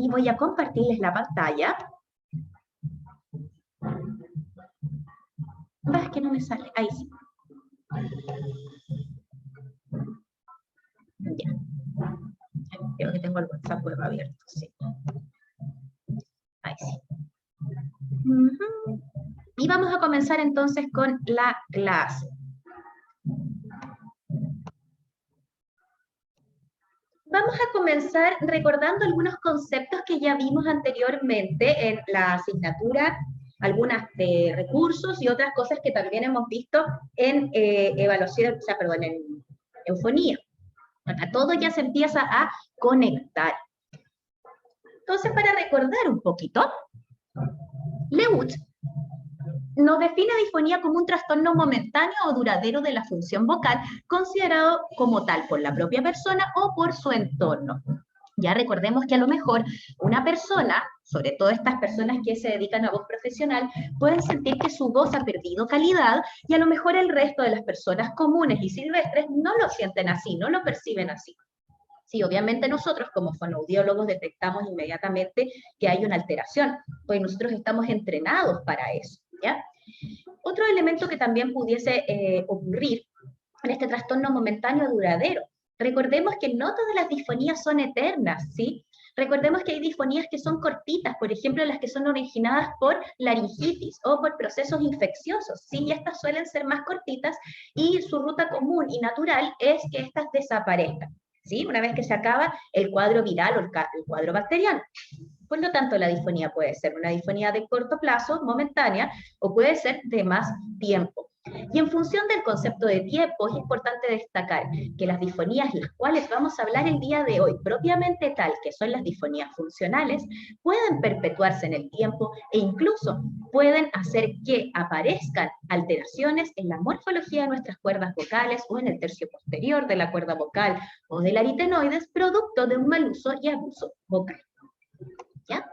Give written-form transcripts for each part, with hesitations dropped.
y voy a compartirles la pantalla. Es que no me sale, ahí sí. Ya. Creo que tengo el WhatsApp web abierto, sí. Ahí sí. Y vamos a comenzar entonces con la clase. Vamos a comenzar recordando algunos conceptos que ya vimos anteriormente en la asignatura, algunos recursos y otras cosas que también hemos visto en evaluación, o sea, perdón, en eufonía. Acá todo ya se empieza a conectar. Entonces, para recordar un poquito, Leuth nos define disfonía como un trastorno momentáneo o duradero de la función vocal, considerado como tal por la propia persona o por su entorno. Ya recordemos que a lo mejor una persona, sobre todo estas personas que se dedican a voz profesional, pueden sentir que su voz ha perdido calidad y a lo mejor el resto de las personas comunes y silvestres no lo sienten así, no lo perciben así. Sí, obviamente nosotros como fonoaudiólogos detectamos inmediatamente que hay una alteración, pues nosotros estamos entrenados para eso, ¿ya? Otro elemento que también pudiese ocurrir en este trastorno momentáneo duradero. Recordemos que no todas las disfonías son eternas, ¿sí? Recordemos que hay disfonías que son cortitas, por ejemplo, las que son originadas por laringitis o por procesos infecciosos, ¿sí? Y estas suelen ser más cortitas y su ruta común y natural es que estas desaparezcan, ¿sí? Una vez que se acaba el cuadro viral o el cuadro bacteriano. Por lo tanto, la disfonía puede ser una disfonía de corto plazo, momentánea, o puede ser de más tiempo. Y en función del concepto de tiempo, es importante destacar que las disfonías, las cuales vamos a hablar el día de hoy, propiamente tal, que son las disfonías funcionales, pueden perpetuarse en el tiempo e incluso pueden hacer que aparezcan alteraciones en la morfología de nuestras cuerdas vocales o en el tercio posterior de la cuerda vocal o del aritenoides, producto de un mal uso y abuso vocal. ¿Ya?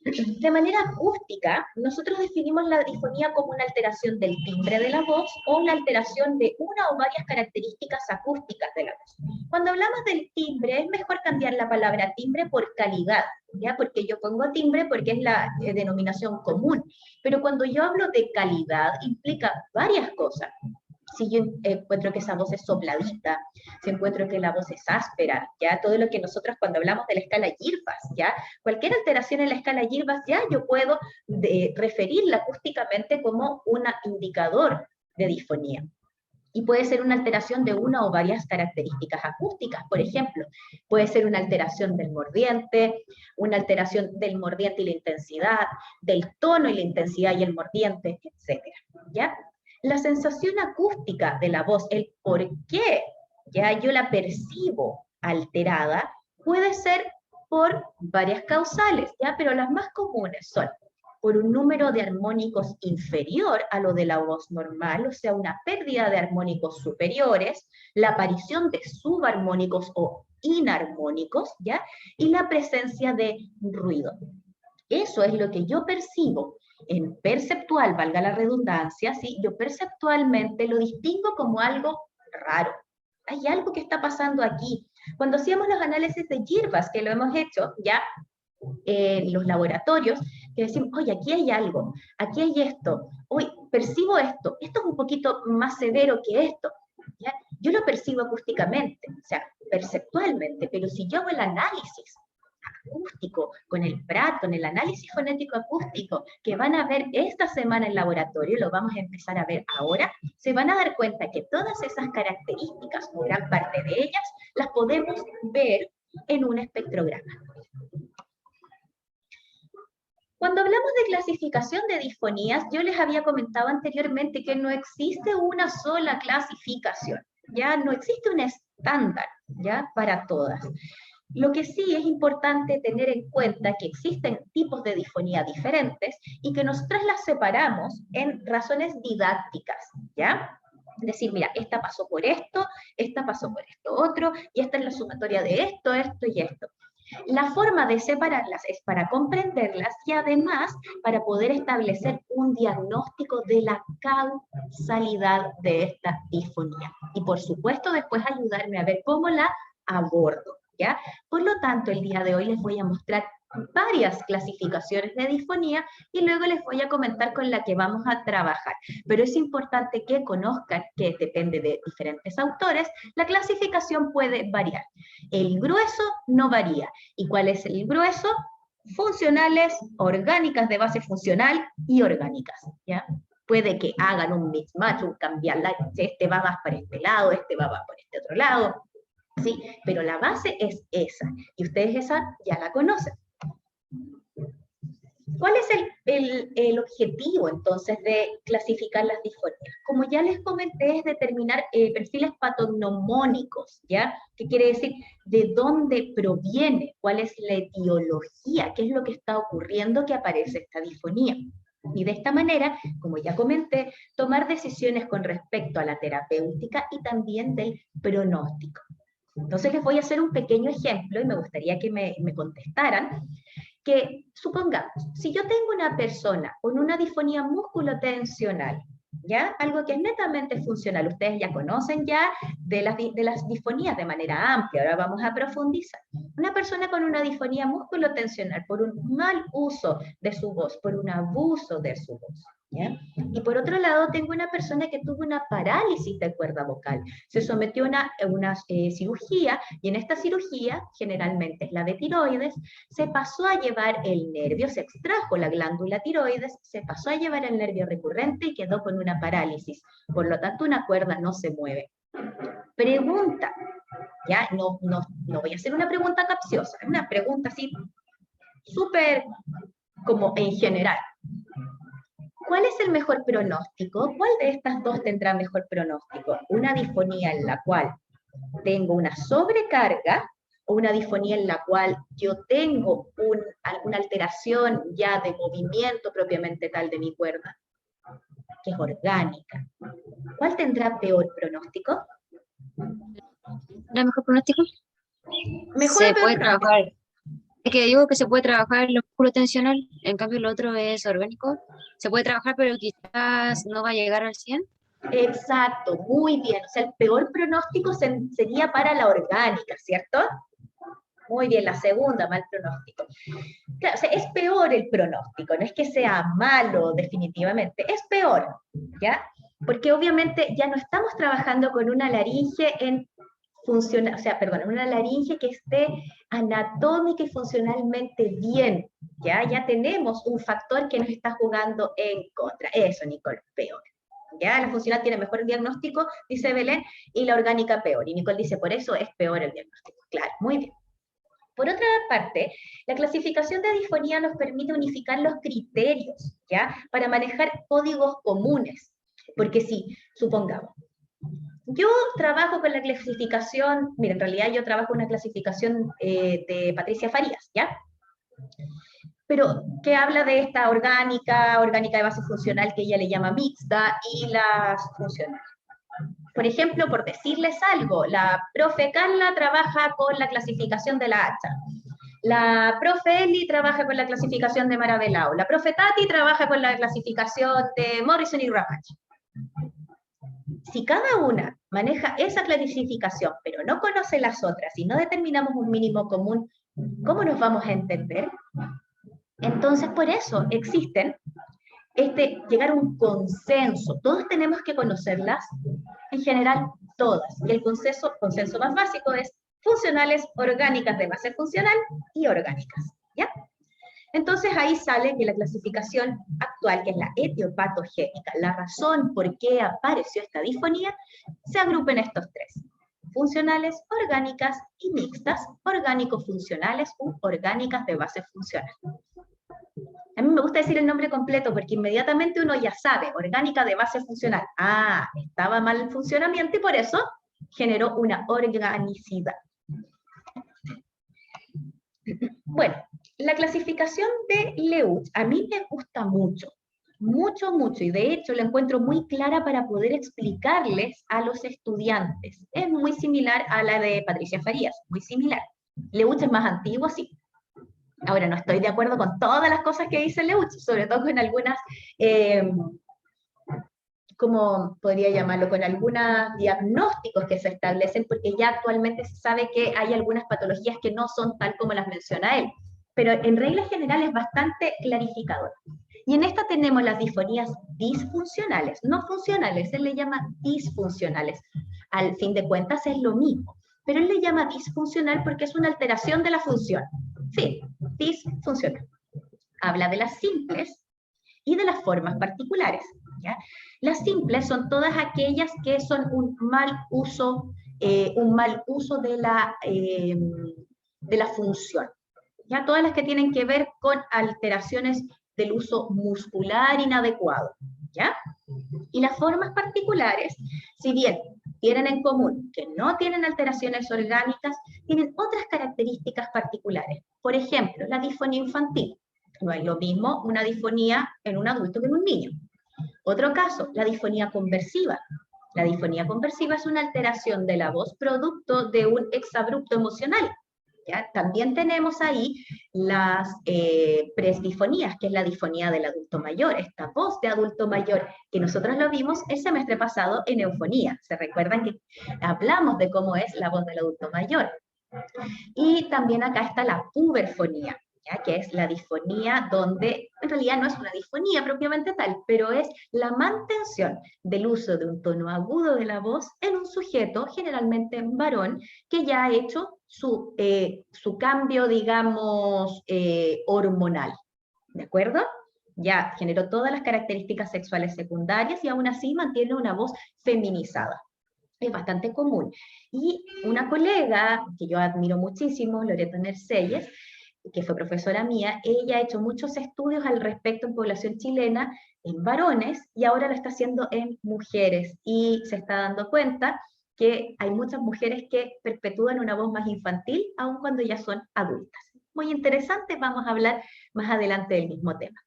De manera acústica, nosotros definimos la disfonía como una alteración del timbre de la voz o una alteración de una o varias características acústicas de la voz. Cuando hablamos del timbre, es mejor cambiar la palabra timbre por calidad, ¿ya? Porque yo pongo timbre porque es la denominación común, pero cuando yo hablo de calidad, implica varias cosas. Si yo encuentro que esa voz es sopladita, si encuentro que la voz es áspera, ya todo lo que nosotros cuando hablamos de la escala Girvas, ya cualquier alteración en la escala Girvas, ya yo puedo referirla acústicamente como un indicador de disfonía. Y puede ser una alteración de una o varias características acústicas, por ejemplo, puede ser una alteración del mordiente, una alteración del mordiente y la intensidad, del tono y la intensidad y el mordiente, etc. ¿Ya? La sensación acústica de la voz, el por qué ya yo la percibo alterada, puede ser por varias causales, ¿ya? Pero las más comunes son por un número de armónicos inferior a lo de la voz normal, o sea, una pérdida de armónicos superiores, la aparición de subarmónicos o inarmónicos, ¿ya? Y la presencia de ruido. Eso es lo que yo percibo en perceptual, valga la redundancia, ¿sí? Yo perceptualmente lo distingo como algo raro. Hay algo que está pasando aquí. Cuando hacíamos los análisis de Girvas, que lo hemos hecho ya en los laboratorios, que decimos, oye, aquí hay algo, aquí hay esto, hoy percibo esto es un poquito más severo que esto, ¿ya? Yo lo percibo acústicamente, o sea, perceptualmente, pero si yo hago el análisis acústico, con el PRAT, con el análisis fonético acústico, que van a ver esta semana en laboratorio, lo vamos a empezar a ver ahora, se van a dar cuenta que todas esas características, o gran parte de ellas, las podemos ver en un espectrograma. Cuando hablamos de clasificación de disfonías, yo les había comentado anteriormente que no existe una sola clasificación, ya no existe un estándar, ya, para todas. Lo que sí es importante tener en cuenta que existen tipos de disfonía diferentes y que nosotras las separamos en razones didácticas, ¿ya? Es decir, mira, esta pasó por esto otro, y esta es la sumatoria de esto, esto y esto. La forma de separarlas es para comprenderlas y además para poder establecer un diagnóstico de la causalidad de esta disfonía. Y por supuesto después ayudarme a ver cómo la abordo. ¿ya? Por lo tanto, el día de hoy les voy a mostrar varias clasificaciones de disfonía y luego les voy a comentar con la que vamos a trabajar. Pero es importante que conozcan que depende de diferentes autores, la clasificación puede variar. El grueso no varía. ¿Y cuál es el grueso? Funcionales, orgánicas de base funcional y orgánicas, ¿ya? Puede que hagan un mismatch, un cambiarla, este va más para este lado, este va más por este otro lado, ¿sí? Pero la base es esa, y ustedes esa ya la conocen. ¿Cuál es el objetivo entonces de clasificar las disfonías? Como ya les comenté, es determinar perfiles patognomónicos, ¿ya? ¿Qué quiere decir? ¿De dónde proviene? ¿Cuál es la etiología? ¿Qué es lo que está ocurriendo que aparece esta disfonía? Y de esta manera, como ya comenté, tomar decisiones con respecto a la terapéutica y también del pronóstico. Entonces les voy a hacer un pequeño ejemplo y me gustaría que me contestaran que, supongamos, si yo tengo una persona con una disfonía musculotensional, ¿ya? Algo que es netamente funcional, ustedes ya conocen ya de las disfonías de manera amplia, ahora vamos a profundizar. Una persona con una disfonía musculotensional por un mal uso de su voz, por un abuso de su voz, ¿ya? Y por otro lado, tengo una persona que tuvo una parálisis de cuerda vocal, se sometió a una cirugía, y en esta cirugía, generalmente es la de tiroides, se pasó a llevar el nervio, se extrajo la glándula tiroides, se pasó a llevar el nervio recurrente y quedó con una parálisis. Por lo tanto, una cuerda no se mueve. Pregunta, ya no voy a hacer una pregunta capciosa, es una pregunta así súper como en general. ¿Cuál es el mejor pronóstico? ¿Cuál de estas dos tendrá mejor pronóstico? ¿Una disfonía en la cual tengo una sobrecarga o una disfonía en la cual yo tengo alguna alteración ya de movimiento propiamente tal de mi cuerda, que es orgánica? ¿Cuál tendrá peor pronóstico? ¿La mejor pronóstico? Mejor o Se peor puede pronóstico. trabajar. Es que digo que se puede trabajar el músculo tensional, en cambio lo otro es orgánico. Se puede trabajar, pero quizás no va a llegar al 100. Exacto, muy bien. O sea, el peor pronóstico sería para la orgánica, ¿cierto? Muy bien, la segunda, mal pronóstico. Claro, o sea, es peor el pronóstico, no es que sea malo definitivamente, es peor, ¿ya? Porque obviamente ya no estamos trabajando con una laringe una laringe que esté anatómica y funcionalmente bien, ¿ya? Ya tenemos un factor que nos está jugando en contra. Eso, Nicole, peor. ¿Ya? La funcional tiene mejor diagnóstico, dice Belén, y la orgánica peor. Y Nicole dice, por eso es peor el diagnóstico. Claro, muy bien. Por otra parte, la clasificación de disfonía nos permite unificar los criterios, ¿ya? Para manejar códigos comunes. Porque si, supongamos, yo trabajo con la clasificación, mira, en realidad yo trabajo con una clasificación de Patricia Farías, ¿ya? Pero que habla de esta orgánica de base funcional que ella le llama mixta y las funcionales. Por ejemplo, por decirles algo, la profe Carla trabaja con la clasificación de la hacha. La profe Eli trabaja con la clasificación de Maravelao. La profe Tati trabaja con la clasificación de Morrison y Ramach. Si cada una maneja esa clasificación, pero no conoce las otras y no determinamos un mínimo común, ¿cómo nos vamos a entender? Entonces, por eso existen llegar a un consenso. Todos tenemos que conocerlas, en general todas. Y el consenso más básico es funcionales, orgánicas de base funcional y orgánicas, ¿ya? Entonces ahí sale que la clasificación actual, que es la etiopatogénica, la razón por qué apareció esta disfonía, se agrupa en estos tres: funcionales, orgánicas y mixtas, orgánico-funcionales u orgánicas de base funcional. A mí me gusta decir el nombre completo porque inmediatamente uno ya sabe, orgánica de base funcional. Ah, estaba mal el funcionamiento y por eso generó una organicidad. Bueno, la clasificación de Leuch a mí me gusta mucho, mucho, y de hecho la encuentro muy clara para poder explicarles a los estudiantes. Es muy similar a la de Patricia Farías, muy similar. Leuch es más antiguo, sí. Ahora, no estoy de acuerdo con todas las cosas que dice Leuch, sobre todo con algunas como podría llamarlo, con algunos diagnósticos que se establecen, porque ya actualmente se sabe que hay algunas patologías que no son tal como las menciona él, pero en regla general es bastante clarificador. Y en esta tenemos las disfonías disfuncionales, no funcionales, él le llama disfuncionales. Al fin de cuentas es lo mismo, pero él le llama disfuncional porque es una alteración de la función. Sí, disfuncional. Habla de las simples y de las formas particulares. ¿Ya? Las simples son todas aquellas que son un mal uso de la función. ¿Ya? Todas las que tienen que ver con alteraciones del uso muscular inadecuado. ¿Ya? Y las formas particulares, si bien tienen en común que no tienen alteraciones orgánicas, tienen otras características particulares. Por ejemplo, la disfonía infantil. No es lo mismo una disfonía en un adulto que en un niño. Otro caso, la disfonía conversiva. La disfonía conversiva es una alteración de la voz producto de un exabrupto emocional. ¿Ya? También tenemos ahí las presdifonías, que es la disfonía del adulto mayor, esta voz de adulto mayor, que nosotros lo vimos el semestre pasado en eufonía. ¿Se recuerdan que hablamos de cómo es la voz del adulto mayor? Y también acá está la puberfonía, ¿ya? Que es la disfonía donde en realidad no es una disfonía propiamente tal, pero es la mantención del uso de un tono agudo de la voz en un sujeto, generalmente varón, que ya ha hecho su cambio, digamos, hormonal, ¿de acuerdo? Ya generó todas las características sexuales secundarias y aún así mantiene una voz feminizada. Es bastante común. Y una colega que yo admiro muchísimo, Loreto Nerseyes, que fue profesora mía, ella ha hecho muchos estudios al respecto en población chilena, en varones, y ahora lo está haciendo en mujeres, y se está dando cuenta que hay muchas mujeres que perpetúan una voz más infantil, aun cuando ya son adultas. Muy interesante, vamos a hablar más adelante del mismo tema.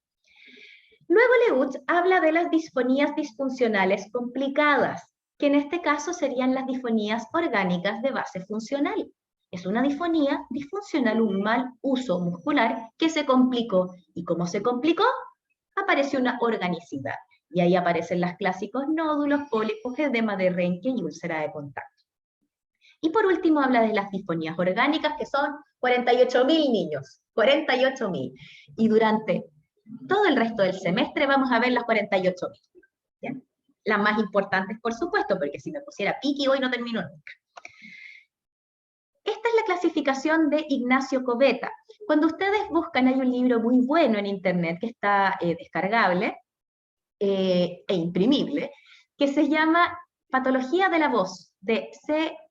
Luego Leuch habla de las disfonías disfuncionales complicadas, que en este caso serían las disfonías orgánicas de base funcional. Es una disfonía disfuncional, un mal uso muscular que se complicó. ¿Y cómo se complicó? Apareció una organicidad. Y ahí aparecen los clásicos nódulos, pólipos, edema de Renke y úlcera de contacto. Y por último habla de las disfonías orgánicas, que son 48.000 niños, 48.000. Y durante todo el resto del semestre vamos a ver las 48.000. Las más importantes, por supuesto, porque si me pusiera piqui hoy no termino nunca. Esta es la clasificación de Ignacio Covetta. Cuando ustedes buscan, hay un libro muy bueno en internet que está descargable e imprimible, que se llama Patología de la Voz, de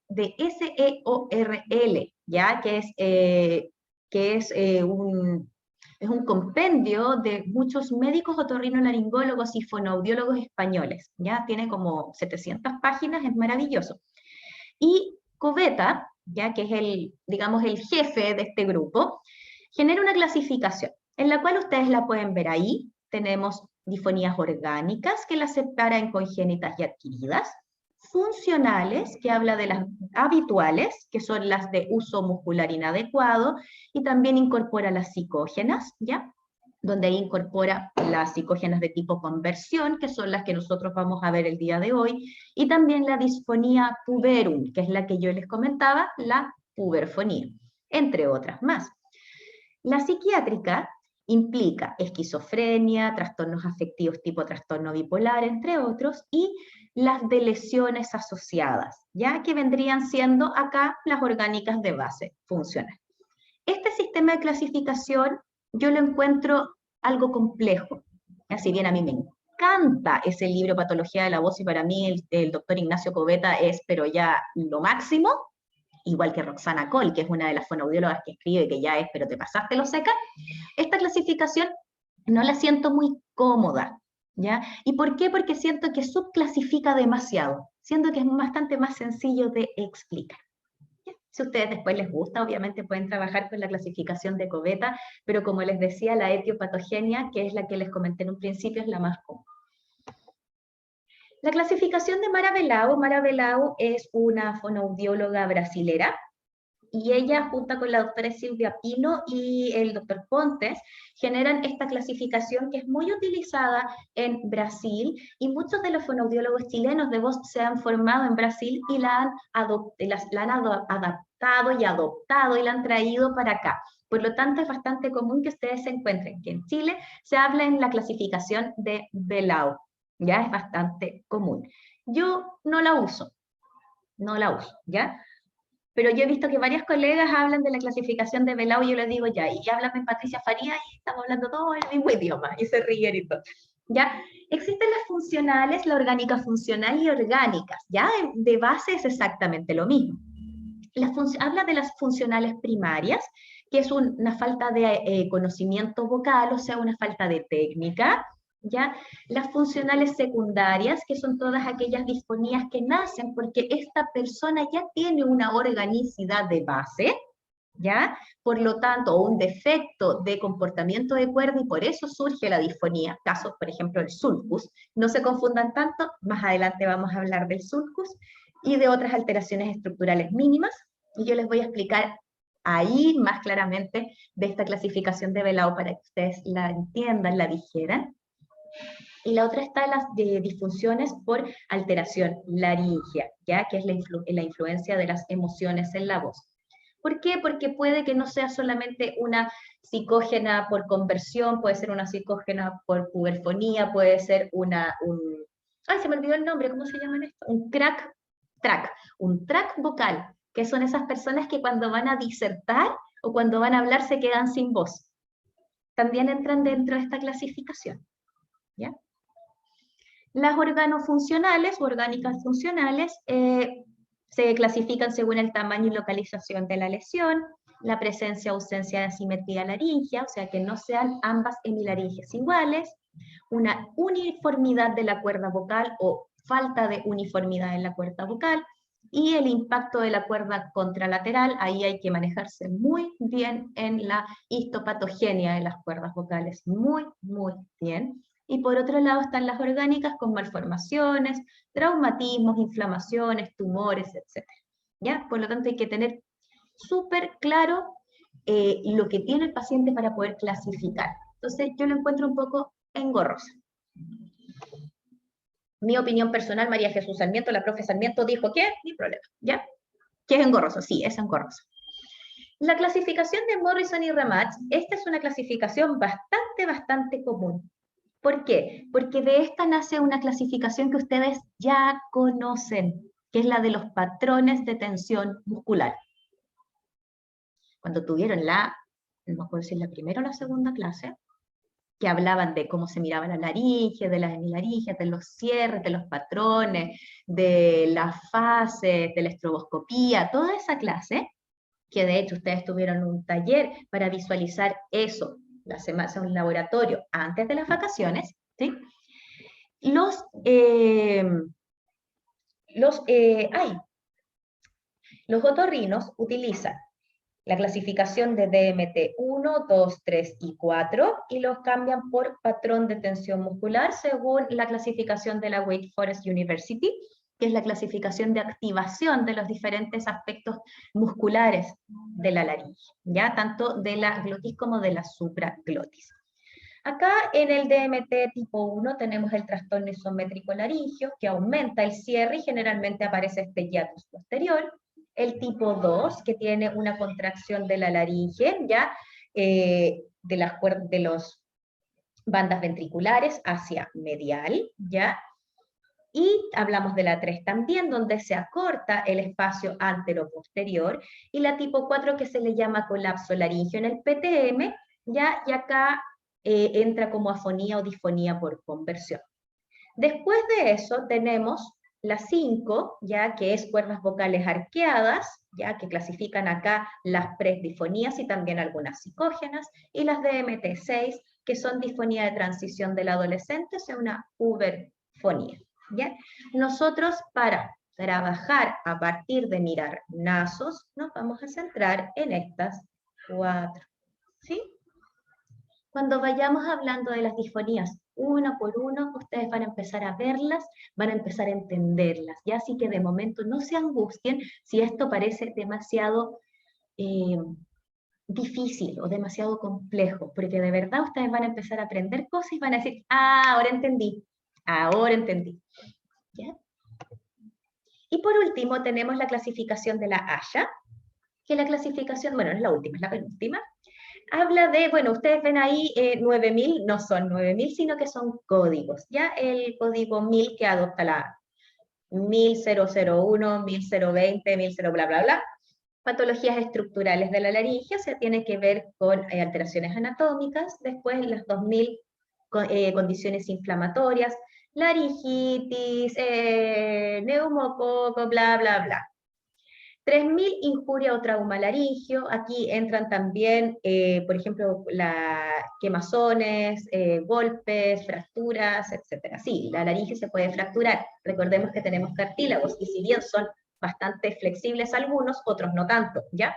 SEORL, ¿ya? Que es un compendio de muchos médicos otorrinolaringólogos y fonoaudiólogos españoles, ¿ya? Tiene como 700 páginas, es maravilloso. Y Covetta, ¿ya? Que es digamos, el jefe de este grupo, genera una clasificación, en la cual ustedes la pueden ver ahí. Tenemos disfonías orgánicas, que las separa en congénitas y adquiridas, funcionales, que habla de las habituales, que son las de uso muscular inadecuado, y también incorpora las psicógenas, ¿ya? Donde ahí incorpora las psicógenas de tipo conversión, que son las que nosotros vamos a ver el día de hoy, y también la disfonía puberum, que es la que yo les comentaba, la puberfonía, entre otras más. La psiquiátrica implica esquizofrenia, trastornos afectivos tipo trastorno bipolar, entre otros, y las de lesiones asociadas, ya que vendrían siendo acá las orgánicas de base funcional. Este sistema de clasificación yo lo encuentro algo complejo, si bien a mí me encanta ese libro Patología de la Voz, y para mí el doctor Ignacio Covetta es pero ya lo máximo, igual que Roxana Cole, que es una de las fonoaudiólogas que escribe que ya es pero te pasaste lo seca. Esta clasificación no la siento muy cómoda, ¿ya? ¿Y por qué? Porque siento que subclasifica demasiado, siento que es bastante más sencillo de explicar. Si a ustedes después les gusta, obviamente pueden trabajar con la clasificación de Covetta, pero como les decía, la etiopatogenia, que es la que les comenté en un principio, es la más común. La clasificación de Mara Belau es una fonoaudióloga brasilera, Y ella, junto con la doctora Silvia Pino y el doctor Pontes, generan esta clasificación que es muy utilizada en Brasil, y muchos de los fonoaudiólogos chilenos de voz se han formado en Brasil y la han adaptado y adoptado y la han traído para acá. Por lo tanto, es bastante común que ustedes se encuentren que en Chile se habla en la clasificación de Belau. Ya es bastante común. Yo no la uso, no la uso, ¿ya? Pero yo he visto que varias colegas hablan de la clasificación de Belau y yo les digo, ya, y háblame Patricia Faría y estamos hablando todo el mismo idioma, y se ríen y todo. ¿Ya? Existen las funcionales, la orgánica funcional y orgánicas, ¿ya? De base es exactamente lo mismo. Habla de las funcionales primarias, que es una falta de conocimiento vocal, o sea, una falta de técnica, ¿ya? Las funcionales secundarias, que son todas aquellas disfonías que nacen porque esta persona ya tiene una organicidad de base, ¿ya? Por lo tanto, un defecto de comportamiento de cuerda y por eso surge la disfonía. Casos, por ejemplo, el sulcus. No se confundan tanto, más adelante vamos a hablar del sulcus y de otras alteraciones estructurales mínimas, y yo les voy a explicar ahí más claramente de esta clasificación de Belau para que ustedes la entiendan, la digieran. Y la otra está las disfunciones por alteración laringea, ¿ya? Que es la influencia de las emociones en la voz. ¿Por qué? Porque puede que no sea solamente una psicógena por conversión, puede ser una psicógena por puberfonía, puede ser ay, se me olvidó el nombre, ¿cómo se llama esto? Un track vocal, que son esas personas que cuando van a disertar o cuando van a hablar se quedan sin voz. También entran dentro de esta clasificación, ¿ya? Las organofuncionales o orgánicas funcionales se clasifican según el tamaño y localización de la lesión, la presencia o ausencia de asimetría laringea, o sea que no sean ambas hemilaringes iguales, una uniformidad de la cuerda vocal o falta de uniformidad en la cuerda vocal, y el impacto de la cuerda contralateral. Ahí hay que manejarse muy bien en la histopatogenia de las cuerdas vocales, muy, muy bien. Y por otro lado están las orgánicas con malformaciones, traumatismos, inflamaciones, tumores, etc. ¿Ya? Por lo tanto hay que tener súper claro lo que tiene el paciente para poder clasificar. Entonces yo lo encuentro un poco engorroso. Mi opinión personal, María Jesús Sarmiento, la profe Sarmiento dijo que, ni problema, ¿ya? Que es engorroso, sí, es engorroso. La clasificación de Morrison y Ramach, esta es una clasificación bastante común. ¿Por qué? Porque de esta nace una clasificación que ustedes ya conocen, que es la de los patrones de tensión muscular. Cuando tuvieron no me acuerdo si es la primera o la segunda clase, que hablaban de cómo se miraba la laringe, de las hemilaringes, de los cierres, de los patrones, de las fases, de la estroboscopía, toda esa clase, que de hecho ustedes tuvieron un taller para visualizar eso, la semana en un laboratorio antes de las vacaciones, ¿sí? Los otorrinos utilizan la clasificación de DMT 1, 2, 3 y 4, y los cambian por patrón de tensión muscular según la clasificación de la Wake Forest University, que es la clasificación de activación de los diferentes aspectos musculares de la laringe, ¿ya? Tanto de la glotis como de la supraglotis. Acá en el DMT tipo 1 tenemos el trastorno isométrico laringio, que aumenta el cierre y generalmente aparece este hiatus posterior. El tipo 2, que tiene una contracción de la laringe, ¿ya? De los bandas ventriculares hacia medial, ¿ya? Y hablamos de la 3 también, donde se acorta el espacio antero-posterior, y la tipo 4, que se le llama colapso laringio en el PTM, ¿ya? Y acá entra como afonía o disfonía por conversión. Después de eso tenemos la 5, ya que es cuerdas vocales arqueadas, ya que clasifican acá las presdifonías y también algunas psicógenas, y las DMT6, que son disfonía de transición del adolescente, o sea, una uberfonía. ¿Ya? Nosotros, para trabajar a partir de mirar nasos, nos vamos a centrar en estas 4. ¿Sí? Cuando vayamos hablando de las disfonías uno por uno, ustedes van a empezar a verlas, van a empezar a entenderlas, ¿ya? Así que de momento no se angustien si esto parece demasiado eh, difícil o demasiado complejo, porque de verdad ustedes van a empezar a aprender cosas y van a decir, ah, ahora entendí, ahora entendí. ¿Ya? Y por último tenemos la clasificación de la Haya, que la clasificación, bueno, es la última, es la penúltima, habla de, bueno, ustedes ven ahí 9000, no son 9000, sino que son códigos, ¿ya? El código 1000 que adopta la 1001, 1020, 1000, bla, bla, bla. Patologías estructurales de la laringe, o sea, tiene que ver con alteraciones anatómicas, después las 2000 condiciones inflamatorias, laringitis, neumococo, bla, bla, bla. 3000 injuria o trauma laringio, aquí entran también, por ejemplo, quemazones, golpes, fracturas, etc. Sí, la laringe se puede fracturar, recordemos que tenemos cartílagos, y si bien son bastante flexibles algunos, otros no tanto, ¿ya?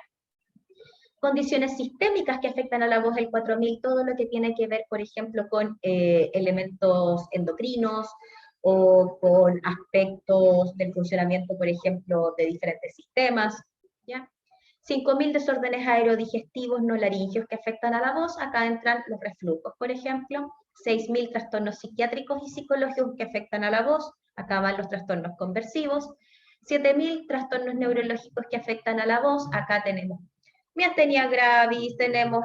Condiciones sistémicas que afectan a la voz del 4000, todo lo que tiene que ver, por ejemplo, con elementos endocrinos, o con aspectos del funcionamiento, por ejemplo, de diferentes sistemas, ¿ya? 5000 desórdenes aerodigestivos no laringios que afectan a la voz, acá entran los reflujos, por ejemplo, 6000 trastornos psiquiátricos y psicológicos que afectan a la voz, acá van los trastornos conversivos, 7000 trastornos neurológicos que afectan a la voz, acá tenemos miastenia gravis, tenemos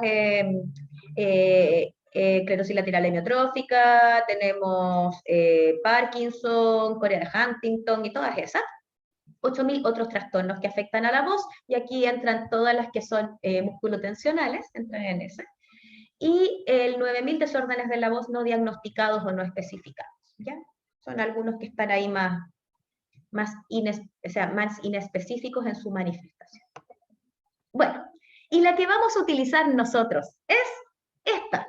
esclerosis lateral amiotrófica, tenemos Parkinson, Corea de Huntington y todas esas. 8000 otros trastornos que afectan a la voz, y aquí entran todas las que son musculotensionales, entran en ese. Y el 9000 desórdenes de la voz no diagnosticados o no especificados, ¿ya? Son algunos que están ahí más inespecíficos en su manifestación. Bueno, y la que vamos a utilizar nosotros es esta.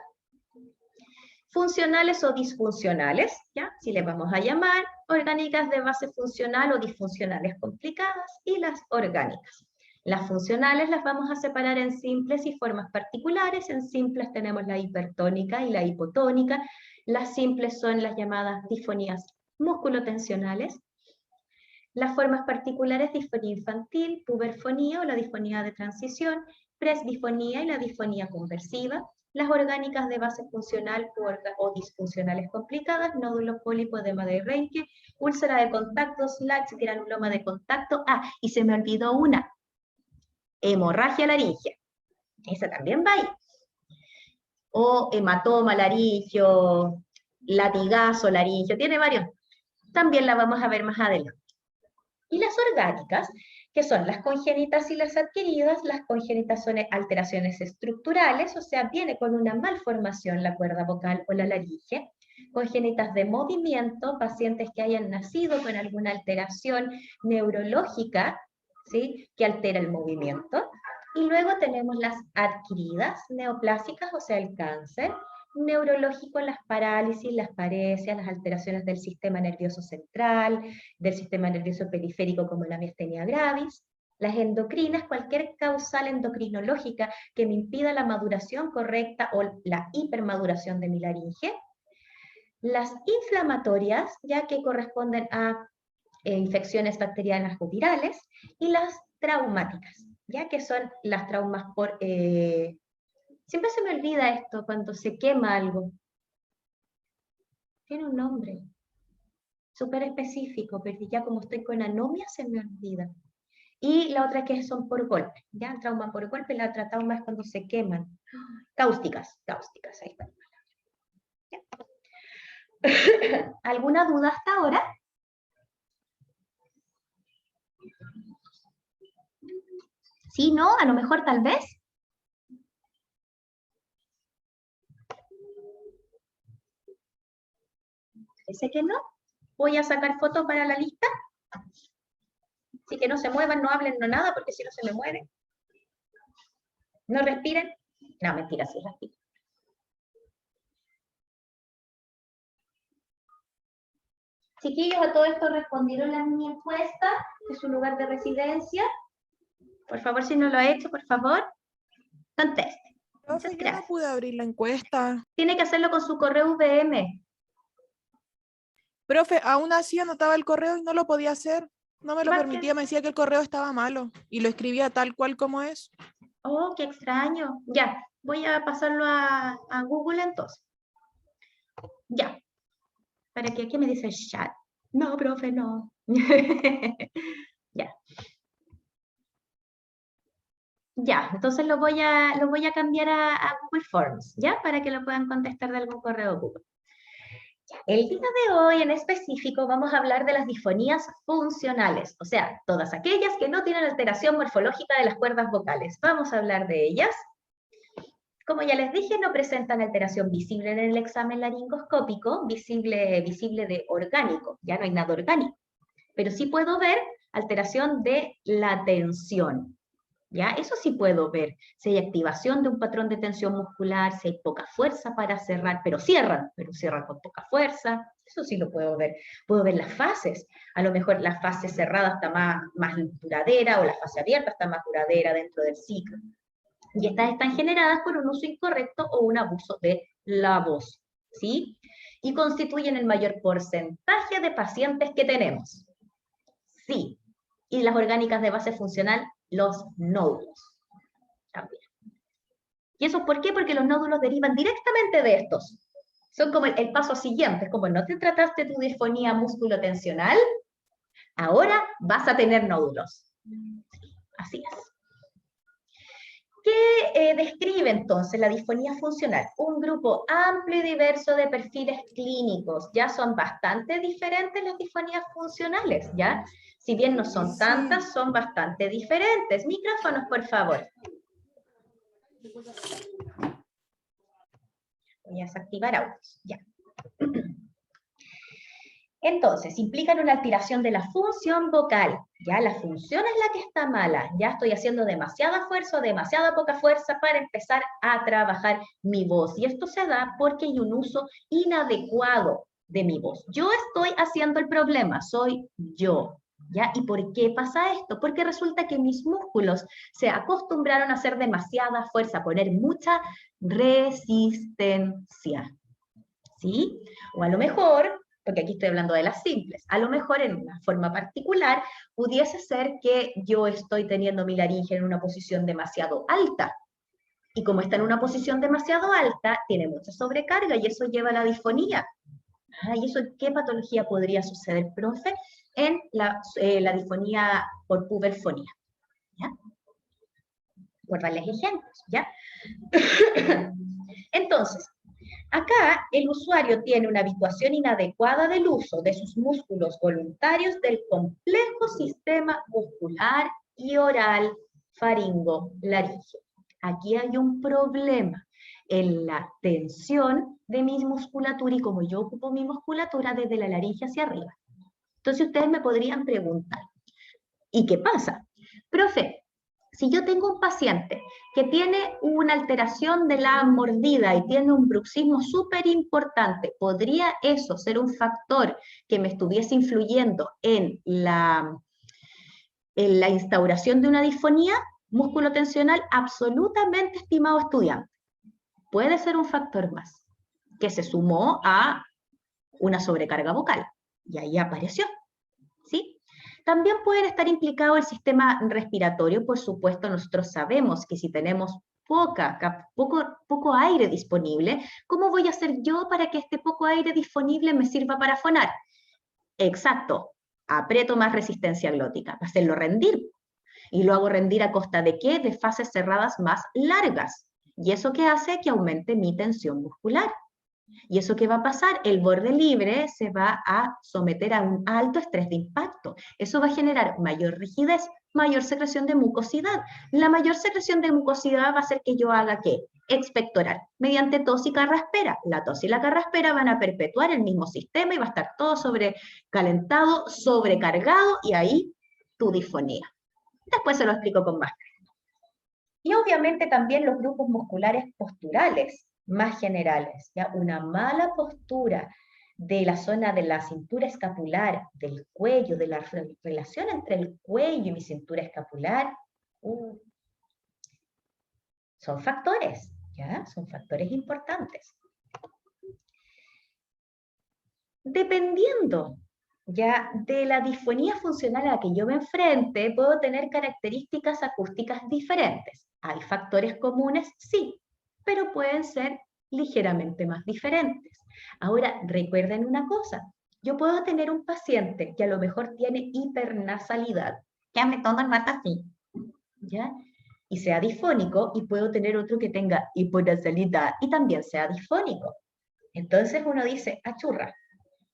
Funcionales o disfuncionales, ¿ya? Si le vamos a llamar, orgánicas de base funcional o disfuncionales complicadas, y las orgánicas. Las funcionales las vamos a separar en simples y formas particulares. En simples tenemos la hipertónica y la hipotónica. Las simples son las llamadas disfonías musculotensionales. Las formas particulares, disfonía infantil, puberfonía o la disfonía de transición, presdifonía y la disfonía conversiva. Las orgánicas de base funcional o disfuncionales complicadas, nódulos, pólipo, edema de Reinke, úlcera de contacto, SLACS, granuloma de contacto. Ah, y se me olvidó una, hemorragia laringea. Esa también va ahí. O hematoma laringio, latigazo laringio, tiene varios. También la vamos a ver más adelante. Y las orgánicas, que son las congénitas y las adquiridas. Las congénitas son alteraciones estructurales, o sea, viene con una malformación la cuerda vocal o la laringe. Congénitas de movimiento, pacientes que hayan nacido con alguna alteración neurológica, ¿sí?, que altera el movimiento. Y luego tenemos las adquiridas, neoplásicas, o sea, el cáncer, neurológico, las parálisis, las paresias, las alteraciones del sistema nervioso central, del sistema nervioso periférico como la miastenia gravis, las endocrinas, cualquier causal endocrinológica que me impida la maduración correcta o la hipermaduración de mi laringe, las inflamatorias, ya que corresponden a infecciones bacterianas o virales, y las traumáticas, ya que son las traumas por... siempre se me olvida esto cuando se quema algo. Tiene un nombre súper específico, pero ya como estoy con anomia se me olvida. Y la otra es que son por golpe, ¿ya? El trauma por golpe, la otra trauma es cuando se queman. Cáusticas, ahí está. ¿Alguna duda hasta ahora? ¿Sí, no? A lo mejor, tal vez. Parece que no. Voy a sacar fotos para la lista. Así que no se muevan, no hablen, no nada, porque si no se me mueren. ¿No respiren? No, mentira, sí respiren. Chiquillos, a todo esto respondieron la mi encuesta de su lugar de residencia. Por favor, si no lo ha hecho, por favor, conteste. Profe, yo no pude abrir la encuesta. Tiene que hacerlo con su correo VM. Profe, aún así anotaba el correo y no lo podía hacer. No me lo permitía, me decía que el correo estaba malo y lo escribía tal cual como es. Oh, qué extraño. Ya, voy a pasarlo a Google entonces. Ya. ¿Para qué? ¿Qué me dice el chat? No, profe, no. Ya. Ya, entonces lo voy a cambiar a Google Forms, ¿ya? Para que lo puedan contestar de algún correo Google. El día de hoy en específico vamos a hablar de las disfonías funcionales, o sea, todas aquellas que no tienen alteración morfológica de las cuerdas vocales. Vamos a hablar de ellas. Como ya les dije, no presentan alteración visible en el examen laringoscópico, visible de orgánico, ya no hay nada orgánico, pero sí puedo ver alteración de la tensión. ¿Ya? Eso sí puedo ver, si hay activación de un patrón de tensión muscular, si hay poca fuerza para cerrar, pero cierran con poca fuerza, eso sí lo puedo ver. Puedo ver las fases, a lo mejor la fase cerrada está más duradera o la fase abierta está más duradera dentro del ciclo. Y estas están generadas por un uso incorrecto o un abuso de la voz, ¿sí? Y constituyen el mayor porcentaje de pacientes que tenemos. Sí. Y las orgánicas de base funcional, los nódulos también. ¿Y eso por qué? Porque los nódulos derivan directamente de estos. Son como el paso siguiente, es como no te trataste tu disfonía musculotensional, ahora vas a tener nódulos. Así es. ¿Qué describe entonces la disfonía funcional? Un grupo amplio y diverso de perfiles clínicos. Ya son bastante diferentes las disfonías funcionales, ¿ya? Si bien no son tantas, son bastante diferentes. Micrófonos, por favor. Voy a desactivar audios, ya. Entonces, implican una alteración de la función vocal, ya la función es la que está mala, ya estoy haciendo demasiada fuerza o demasiada poca fuerza para empezar a trabajar mi voz, y esto se da porque hay un uso inadecuado de mi voz. Yo estoy haciendo el problema, soy yo, ¿ya? ¿Y por qué pasa esto? Porque resulta que mis músculos se acostumbraron a hacer demasiada fuerza, a poner mucha resistencia, ¿sí? O a lo mejor, porque aquí estoy hablando de las simples, a lo mejor en una forma particular pudiese ser que yo estoy teniendo mi laringe en una posición demasiado alta, y como está en una posición demasiado alta, tiene mucha sobrecarga y eso lleva a la disfonía. ¿Y eso qué patología podría suceder, profe? En la disfonía por puberfonía, ¿ya? Por darles ejemplos, ¿ya? Entonces, acá el usuario tiene una habituación inadecuada del uso de sus músculos voluntarios del complejo sistema muscular y oral faringo-laríngeo. Aquí hay un problema en la tensión de mi musculatura y como yo ocupo mi musculatura desde la laringe hacia arriba. Entonces ustedes me podrían preguntar, ¿y qué pasa? Profe, si yo tengo un paciente que tiene una alteración de la mordida y tiene un bruxismo súper importante, ¿podría eso ser un factor que me estuviese influyendo en la instauración de una disfonía musculotensional? Absolutamente, estimado estudiante. Puede ser un factor más, que se sumó a una sobrecarga vocal, y ahí apareció, ¿sí? También pueden estar implicados el sistema respiratorio, por supuesto, nosotros sabemos que si tenemos poco aire disponible, ¿cómo voy a hacer yo para que este poco aire disponible me sirva para fonar? Exacto, aprieto más resistencia glótica, hacerlo rendir. Y lo hago rendir a costa de ¿qué? De fases cerradas más largas. ¿Y eso qué hace? Que aumente mi tensión muscular. ¿Y eso qué va a pasar? El borde libre se va a someter a un alto estrés de impacto. Eso va a generar mayor rigidez, mayor secreción de mucosidad. La mayor secreción de mucosidad va a hacer que yo haga ¿qué? Expectorar, mediante tos y carraspera. La tos y la carraspera van a perpetuar el mismo sistema y va a estar todo sobrecalentado, sobrecargado, y ahí tu disfonía. Después se lo explico con más. Y obviamente también los grupos musculares posturales más generales, ¿ya? Una mala postura de la zona de la cintura escapular, del cuello, de la relación entre el cuello y mi cintura escapular, son factores, ¿ya? Son factores importantes. Dependiendo Ya de la disfonía funcional a la que yo me enfrente, puedo tener características acústicas diferentes. ¿Hay factores comunes? Sí, pero pueden ser ligeramente más diferentes. Ahora, recuerden una cosa, yo puedo tener un paciente que a lo mejor tiene hipernasalidad, que hable todo el rato así, ¿ya? Y sea disfónico, y puedo tener otro que tenga hiponasalidad y también sea disfónico. Entonces uno dice, achurra,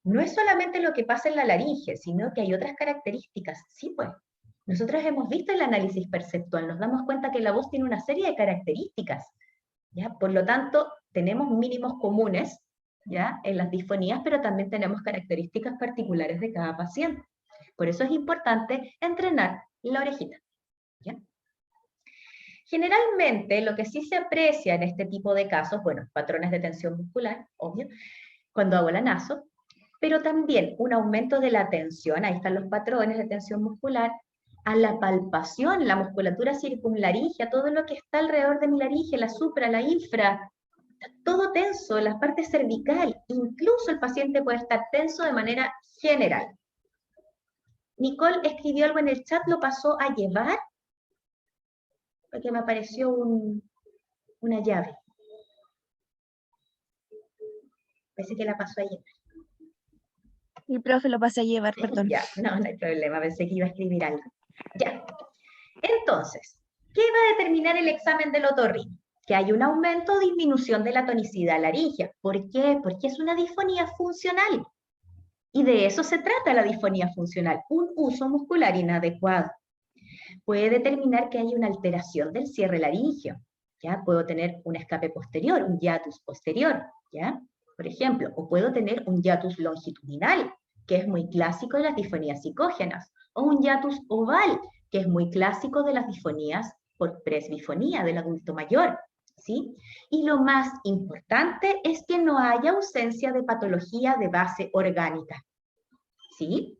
no es solamente lo que pasa en la laringe, sino que hay otras características. Sí, pues. Nosotros hemos visto el análisis perceptual, nos damos cuenta que la voz tiene una serie de características, ¿ya? Por lo tanto, tenemos mínimos comunes, ¿ya? En las disfonías, pero también tenemos características particulares de cada paciente. Por eso es importante entrenar la orejita, ¿ya? Generalmente, lo que sí se aprecia en este tipo de casos, bueno, patrones de tensión muscular, obvio, cuando hago la naso, pero también un aumento de la tensión, ahí están los patrones de tensión muscular, a la palpación, la musculatura circunlaringea, todo lo que está alrededor de mi laringe, la supra, la infra, todo tenso, la parte cervical, incluso el paciente puede estar tenso de manera general. Nicole escribió algo en el chat, lo pasó a llevar, porque me apareció una llave. Parece que la pasó a llevar. El profe lo pasé a llevar, perdón. Ya, no hay problema, pensé que iba a escribir algo. Ya. Entonces, ¿qué va a determinar el examen del otorrino? Que hay un aumento o disminución de la tonicidad laríngea. ¿Por qué? Porque es una disfonía funcional. Y de eso se trata la disfonía funcional, un uso muscular inadecuado. Puede determinar que hay una alteración del cierre laríngeo. ¿Ya? Puedo tener un escape posterior, un hiatus posterior, ¿ya? Por ejemplo, o puedo tener un hiatus longitudinal, que es muy clásico de las disfonías psicógenas, o un hiatus oval, que es muy clásico de las disfonías por presbifonía del adulto mayor, ¿sí? Y lo más importante es que no haya ausencia de patología de base orgánica, ¿sí?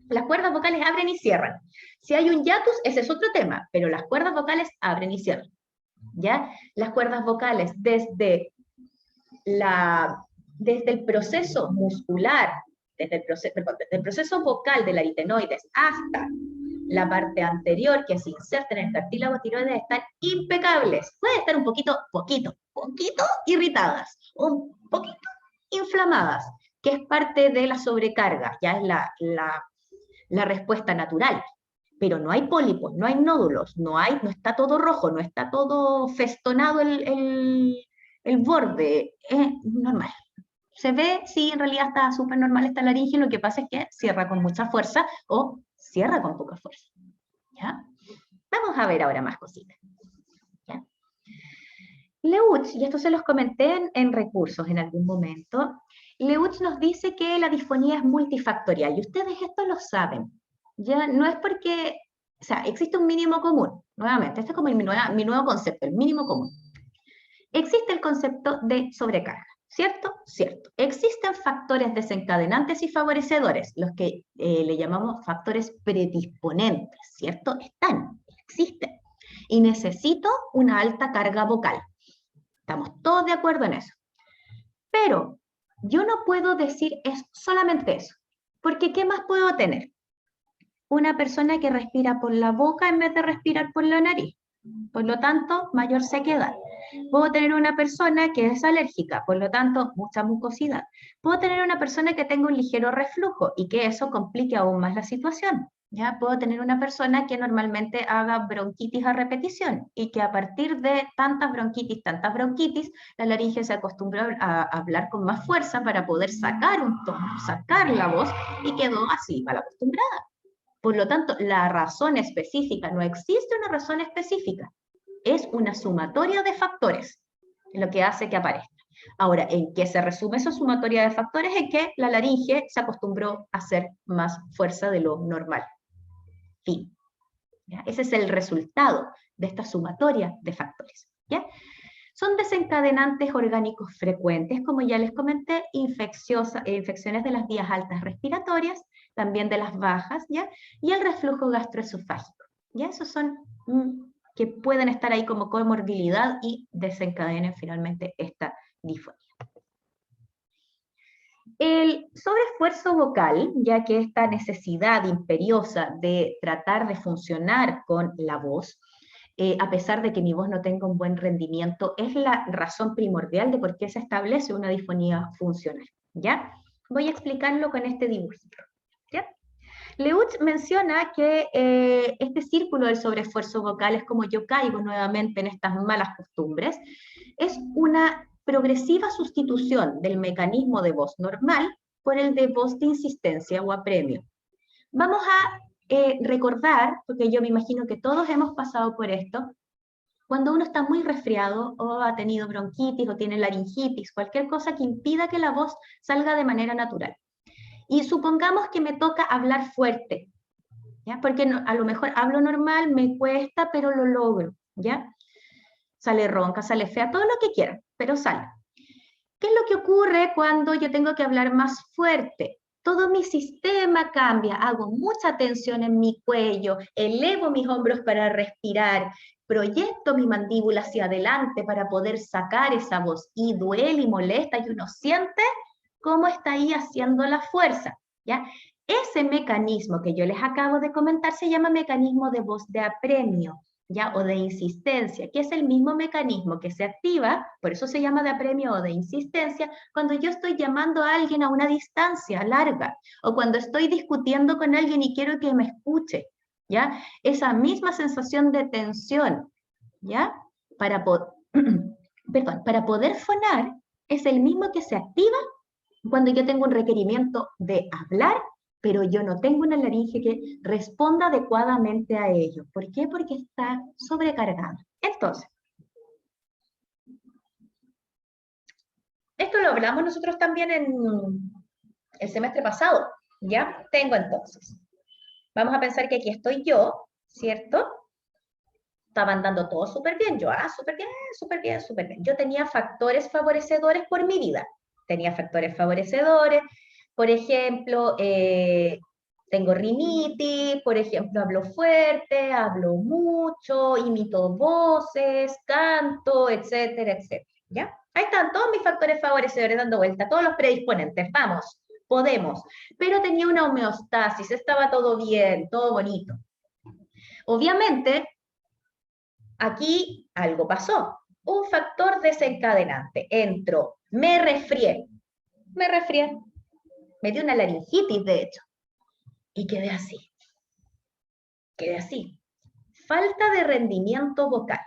Las cuerdas vocales abren y cierran. Si hay un hiatus, ese es otro tema, pero las cuerdas vocales abren y cierran, ¿ya? Las cuerdas vocales desde el proceso muscular, desde el proceso vocal del aritenoides hasta la parte anterior que se inserta en el cartílago tiroides están impecables. Pueden estar un poquito irritadas, un poquito inflamadas, que es parte de la sobrecarga, ya es la respuesta natural. Pero no hay pólipos, no hay nódulos, no está todo rojo, no está todo festonado el borde, es normal. Se ve, sí, en realidad está súper normal esta laringe, lo que pasa es que cierra con mucha fuerza o cierra con poca fuerza. ¿Ya? Vamos a ver ahora más cositas. ¿Ya? Leuch, y esto se los comenté en recursos en algún momento, Leuch nos dice que la disfonía es multifactorial, y ustedes esto lo saben. Ya no es porque, o sea, existe un mínimo común, nuevamente, este es como mi nuevo concepto, el mínimo común. Existe el concepto de sobrecarga, ¿cierto? Cierto. Existen factores desencadenantes y favorecedores, los que le llamamos factores predisponentes, ¿cierto? Existen. Y necesito una alta carga vocal. Estamos todos de acuerdo en eso. Pero yo no puedo decir solamente eso, porque ¿qué más puedo tener? Una persona que respira por la boca en vez de respirar por la nariz. Por lo tanto, mayor sequedad. Puedo tener una persona que es alérgica, por lo tanto, mucha mucosidad. Puedo tener una persona que tenga un ligero reflujo y que eso complique aún más la situación. ¿Ya? Puedo tener una persona que normalmente haga bronquitis a repetición y que a partir de tantas bronquitis, la laringe se acostumbra a hablar con más fuerza para poder sacar un tono, sacar la voz, y quedó así, mal acostumbrada. Por lo tanto, la razón específica, no existe una razón específica, es una sumatoria de factores lo que hace que aparezca. Ahora, ¿en qué se resume esa sumatoria de factores? En que la laringe se acostumbró a hacer más fuerza de lo normal. Fin. ¿Ya? Ese es el resultado de esta sumatoria de factores. ¿Ya? Son desencadenantes orgánicos frecuentes, como ya les comenté, infecciones de las vías altas respiratorias, también de las bajas, ¿ya? Y el reflujo gastroesofágico. ¿Ya? Esos son que pueden estar ahí como comorbilidad y desencadenen finalmente esta disfonía. El sobreesfuerzo vocal, ya que esta necesidad imperiosa de tratar de funcionar con la voz, a pesar de que mi voz no tenga un buen rendimiento, es la razón primordial de por qué se establece una disfonía funcional, ¿ya? Voy a explicarlo con este dibujito, ¿ya? Leuch menciona que este círculo del sobreesfuerzo vocal es como yo caigo nuevamente en estas malas costumbres, es una progresiva sustitución del mecanismo de voz normal por el de voz de insistencia o apremio. Vamos a recordar, porque yo me imagino que todos hemos pasado por esto, cuando uno está muy resfriado o ha tenido bronquitis o tiene laringitis, cualquier cosa que impida que la voz salga de manera natural. Y supongamos que me toca hablar fuerte, ¿ya? Porque no, a lo mejor hablo normal, me cuesta, pero lo logro, ¿ya? Sale ronca, sale fea, todo lo que quieran, pero sale. ¿Qué es lo que ocurre cuando yo tengo que hablar más fuerte? Todo mi sistema cambia, hago mucha tensión en mi cuello, elevo mis hombros para respirar, proyecto mi mandíbula hacia adelante para poder sacar esa voz y duele y molesta y uno siente cómo está ahí haciendo la fuerza, ¿ya? Ese mecanismo que yo les acabo de comentar se llama mecanismo de voz de apremio, ¿ya? O de insistencia, que es el mismo mecanismo que se activa, por eso se llama de apremio o de insistencia, cuando yo estoy llamando a alguien a una distancia larga, o cuando estoy discutiendo con alguien y quiero que me escuche, ¿ya? Esa misma sensación de tensión, ¿ya? Para poder fonar, es el mismo que se activa cuando yo tengo un requerimiento de hablar, pero yo no tengo una laringe que responda adecuadamente a ello. ¿Por qué? Porque está sobrecargada. Entonces, esto lo hablamos nosotros también en el semestre pasado, ¿ya? Tengo entonces. Vamos a pensar que aquí estoy yo, ¿cierto? Estaba andando todo súper bien. Yo, súper bien, súper bien, súper bien. Yo tenía factores favorecedores por mi vida. Tenía factores favorecedores, por ejemplo, tengo rinitis, por ejemplo, hablo fuerte, hablo mucho, imito voces, canto, etcétera, etcétera, ¿ya? Ahí están todos mis factores favorecedores dando vuelta, todos los predisponentes, vamos, podemos. Pero tenía una homeostasis, estaba todo bien, todo bonito. Obviamente, aquí algo pasó. Un factor desencadenante. Entró, me resfrié, me dio una laringitis, de hecho, y quedé así. Falta de rendimiento vocal.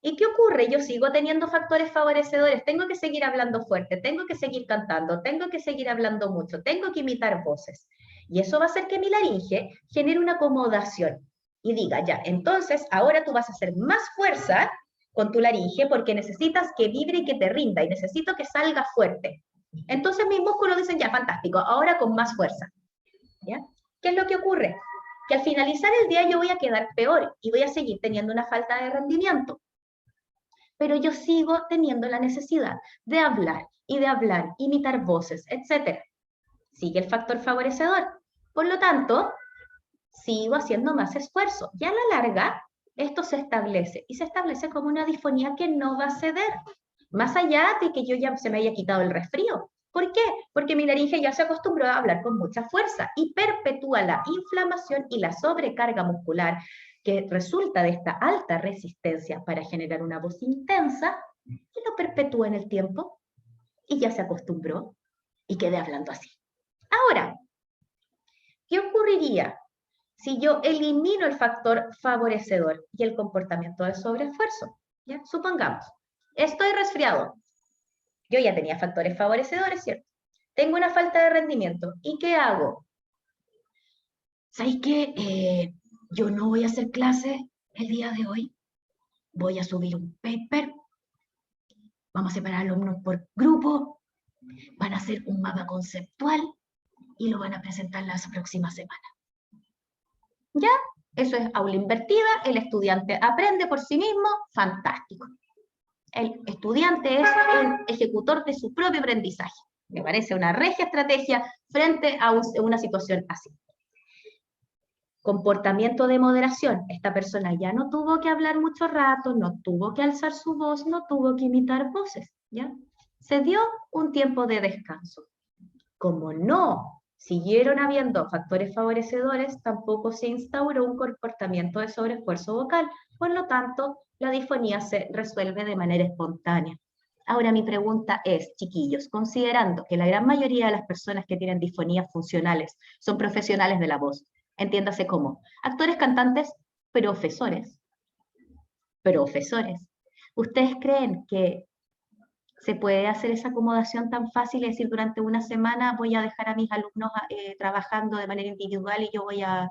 ¿Y qué ocurre? Yo sigo teniendo factores favorecedores, tengo que seguir hablando fuerte, tengo que seguir cantando, tengo que seguir hablando mucho, tengo que imitar voces. Y eso va a hacer que mi laringe genere una acomodación y diga, ya, entonces ahora tú vas a hacer más fuerza con tu laringe porque necesitas que vibre y que te rinda y necesito que salga fuerte. Entonces mis músculos dicen, ya, fantástico, ahora con más fuerza. ¿Ya? ¿Qué es lo que ocurre? Que al finalizar el día yo voy a quedar peor y voy a seguir teniendo una falta de rendimiento. Pero yo sigo teniendo la necesidad de hablar, imitar voces, etc. Sigue el factor favorecedor. Por lo tanto, sigo haciendo más esfuerzo. Y a la larga, esto se establece. Y se establece como una disfonía que no va a ceder. Más allá de que yo ya se me haya quitado el resfrío. ¿Por qué? Porque mi laringe ya se acostumbró a hablar con mucha fuerza y perpetúa la inflamación y la sobrecarga muscular que resulta de esta alta resistencia para generar una voz intensa y lo perpetúa en el tiempo y ya se acostumbró y quedé hablando así. Ahora, ¿qué ocurriría si yo elimino el factor favorecedor y el comportamiento de sobreesfuerzo? ¿Ya? Supongamos, estoy resfriado. Yo ya tenía factores favorecedores, ¿cierto? Tengo una falta de rendimiento. ¿Y qué hago? ¿Sabes qué? Yo no voy a hacer clase el día de hoy. Voy a subir un paper. Vamos a separar alumnos por grupo. Van a hacer un mapa conceptual y lo van a presentar la próxima semana. ¿Ya? Eso es aula invertida. El estudiante aprende por sí mismo. Fantástico. El estudiante es el ejecutor de su propio aprendizaje. Me parece una regia estrategia frente a una situación así. Comportamiento de moderación. Esta persona ya no tuvo que hablar mucho rato, no tuvo que alzar su voz, no tuvo que imitar voces, ¿ya? Se dio un tiempo de descanso. Como no siguieron habiendo factores favorecedores, tampoco se instauró un comportamiento de sobreesfuerzo vocal. Por lo tanto, la disfonía se resuelve de manera espontánea. Ahora mi pregunta es, chiquillos, considerando que la gran mayoría de las personas que tienen disfonías funcionales son profesionales de la voz, entiéndase como actores, cantantes, profesores, ¿ustedes creen que se puede hacer esa acomodación tan fácil? Es decir, durante una semana voy a dejar a mis alumnos trabajando de manera individual y yo voy a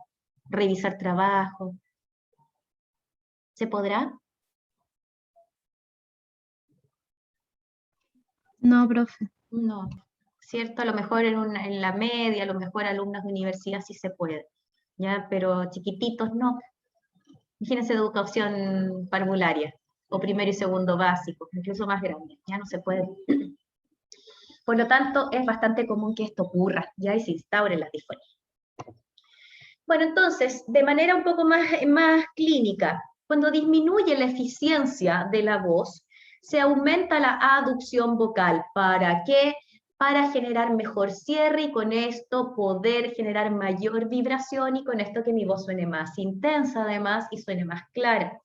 revisar trabajo. ¿Se podrá? No, profe. No, ¿cierto? A lo mejor en la media, a lo mejor alumnos de universidad sí se puede, ¿ya? Pero chiquititos no. Imagínense de educación parvularia, o primero y segundo básico, incluso más grande, ya no se puede. Por lo tanto, es bastante común que esto ocurra, ya, y se instaure la disfonía. Bueno, entonces, de manera un poco más clínica, cuando disminuye la eficiencia de la voz, se aumenta la aducción vocal. ¿Para qué? Para generar mejor cierre y con esto poder generar mayor vibración y con esto que mi voz suene más intensa además y suene más clara.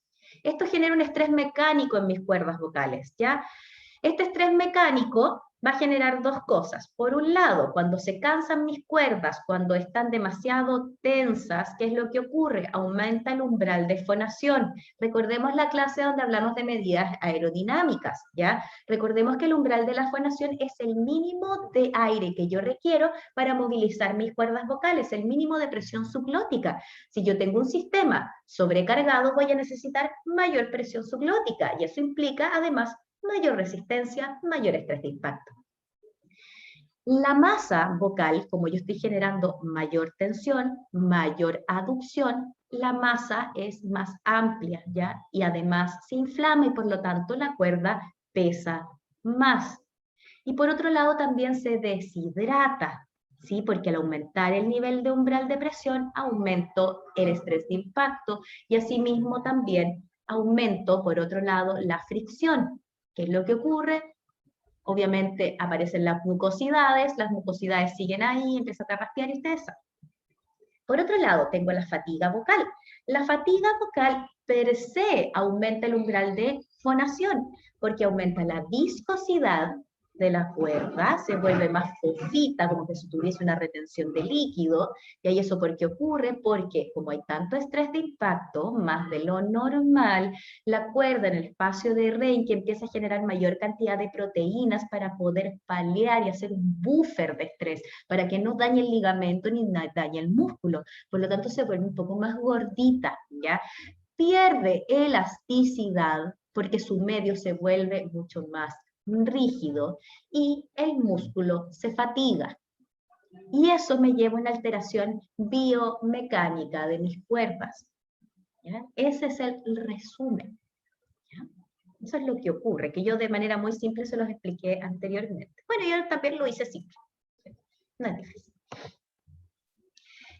Esto genera un estrés mecánico en mis cuerdas vocales, ¿ya? Este estrés mecánico va a generar dos cosas. Por un lado, cuando se cansan mis cuerdas, cuando están demasiado tensas, ¿qué es lo que ocurre? Aumenta el umbral de fonación. Recordemos la clase donde hablamos de medidas aerodinámicas, ¿ya? Recordemos que el umbral de la fonación es el mínimo de aire que yo requiero para movilizar mis cuerdas vocales, el mínimo de presión subglótica. Si yo tengo un sistema sobrecargado, voy a necesitar mayor presión subglótica y eso implica además mayor resistencia, mayor estrés de impacto. La masa vocal, como yo estoy generando mayor tensión, mayor aducción, la masa es más amplia, ¿ya? Y además se inflama y por lo tanto la cuerda pesa más. Y por otro lado también se deshidrata, ¿sí? Porque al aumentar el nivel de umbral de presión, aumento el estrés de impacto y asimismo también aumento, por otro lado, la fricción. ¿Qué es lo que ocurre? Obviamente aparecen las mucosidades siguen ahí, empieza a carraspear y ustedes saben. Por otro lado, tengo la fatiga vocal. La fatiga vocal per se aumenta el umbral de fonación, porque aumenta la viscosidad de la cuerda, se vuelve más fofita, como que si tuviese una retención de líquido. ¿Y ahí eso por qué ocurre? Porque como hay tanto estrés de impacto, más de lo normal, la cuerda en el espacio de Reiki empieza a generar mayor cantidad de proteínas para poder paliar y hacer un buffer de estrés, para que no dañe el ligamento ni dañe el músculo. Por lo tanto, se vuelve un poco más gordita, ¿ya? Pierde elasticidad porque su medio se vuelve mucho más rígido y el músculo se fatiga. Y eso me lleva a una alteración biomecánica de mis cuerdas, ¿ya? Ese es el resumen, ¿ya? Eso es lo que ocurre, que yo de manera muy simple se los expliqué anteriormente. Bueno, yo también lo hice simple, no es difícil.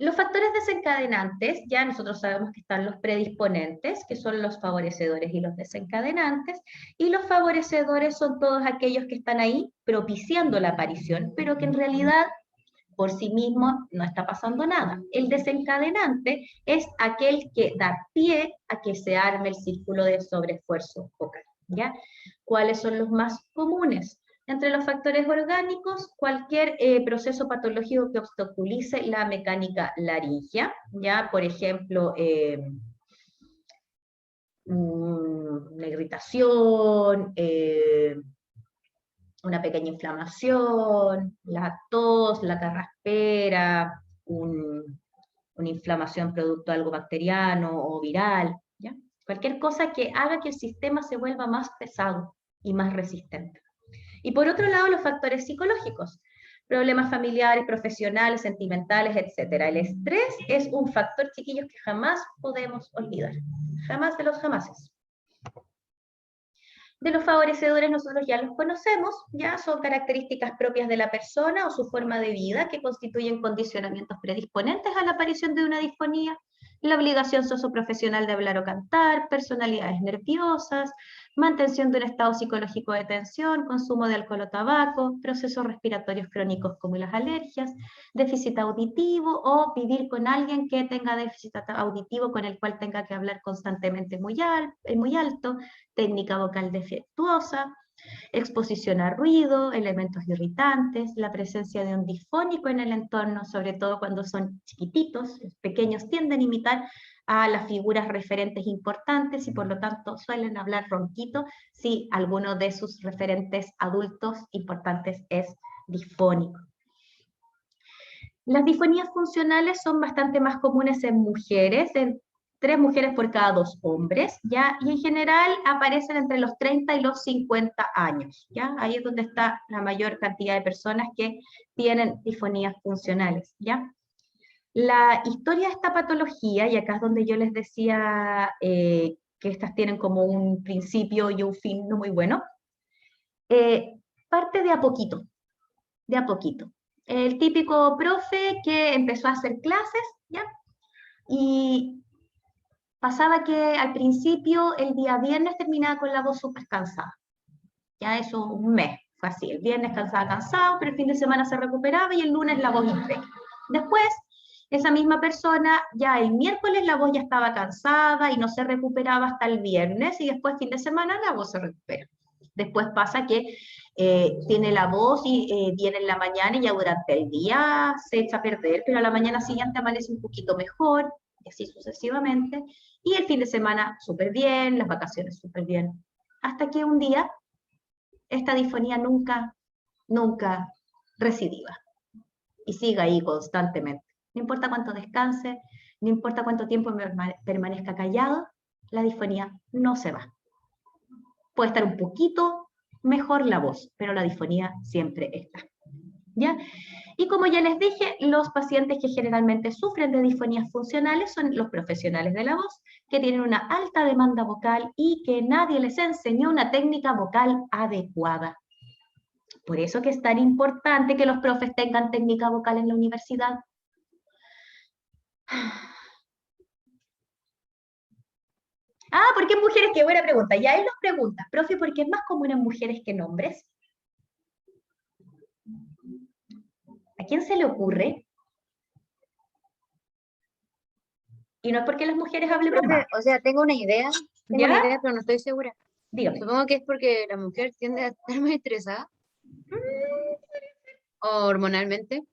Los factores desencadenantes, ya nosotros sabemos que están los predisponentes, que son los favorecedores y los desencadenantes, y los favorecedores son todos aquellos que están ahí propiciando la aparición, pero que en realidad por sí mismo no está pasando nada. El desencadenante es aquel que da pie a que se arme el círculo de sobreesfuerzo vocal, ¿ya? ¿Cuáles son los más comunes? Entre los factores orgánicos, cualquier proceso patológico que obstaculice la mecánica laringea, ¿ya? Por ejemplo, una irritación, una pequeña inflamación, la tos, la carraspera, una inflamación producto de algo bacteriano o viral, ¿ya? Cualquier cosa que haga que el sistema se vuelva más pesado y más resistente. Y por otro lado, los factores psicológicos, problemas familiares, profesionales, sentimentales, etc. El estrés es un factor, chiquillos, que jamás podemos olvidar. Jamás de los jamases. De los favorecedores nosotros ya los conocemos, ya son características propias de la persona o su forma de vida que constituyen condicionamientos predisponentes a la aparición de una disfonía. la obligación socioprofesional de hablar o cantar, personalidades nerviosas, mantención de un estado psicológico de tensión, consumo de alcohol o tabaco, procesos respiratorios crónicos como las alergias, déficit auditivo o vivir con alguien que tenga déficit auditivo con el cual tenga que hablar constantemente muy alto, técnica vocal defectuosa, exposición a ruido, elementos irritantes, la presencia de un disfónico en el entorno, sobre todo cuando son chiquititos, los pequeños tienden a imitar a las figuras referentes importantes y por lo tanto suelen hablar ronquito si alguno de sus referentes adultos importantes es disfónico. Las disfonías funcionales son bastante más comunes en mujeres, en 3 mujeres por cada 2 hombres, ¿ya? Y en general aparecen entre los 30 y los 50 años, ¿ya? Ahí es donde está la mayor cantidad de personas que tienen disfonías funcionales, ¿ya? La historia de esta patología, y acá es donde yo les decía que estas tienen como un principio y un fin no muy bueno, parte de a poquito, de a poquito. El típico profe que empezó a hacer clases, ¿ya? Y pasaba que al principio, el día viernes, terminaba con la voz súper cansada. Ya eso un mes, fue así. El viernes cansado, pero el fin de semana se recuperaba y el lunes la voz impecable. Después, esa misma persona, ya el miércoles la voz ya estaba cansada y no se recuperaba hasta el viernes y después fin de semana la voz se recupera. Después pasa que tiene la voz y viene en la mañana y ya durante el día se echa a perder, pero a la mañana siguiente amanece un poquito mejor, y así sucesivamente, y el fin de semana súper bien, las vacaciones súper bien, hasta que un día esta disfonía nunca recidiva, y sigue ahí constantemente. No importa cuánto descanse, no importa cuánto tiempo permanezca callado, la disfonía no se va. Puede estar un poquito mejor la voz, pero la disfonía siempre está, ¿ya? Y como ya les dije, los pacientes que generalmente sufren de disfonías funcionales son los profesionales de la voz, que tienen una alta demanda vocal y que nadie les enseñó una técnica vocal adecuada. Por eso que es tan importante que los profes tengan técnica vocal en la universidad. ¿Por qué en mujeres? Qué buena pregunta. Ya él nos pregunta, profe, ¿por qué es más común en mujeres que en hombres? ¿A quién se le ocurre? Y no es porque las mujeres hablen más. O sea, tengo una idea, pero no estoy segura. Dígame. Supongo que es porque la mujer tiende a estar más estresada. Hormonalmente.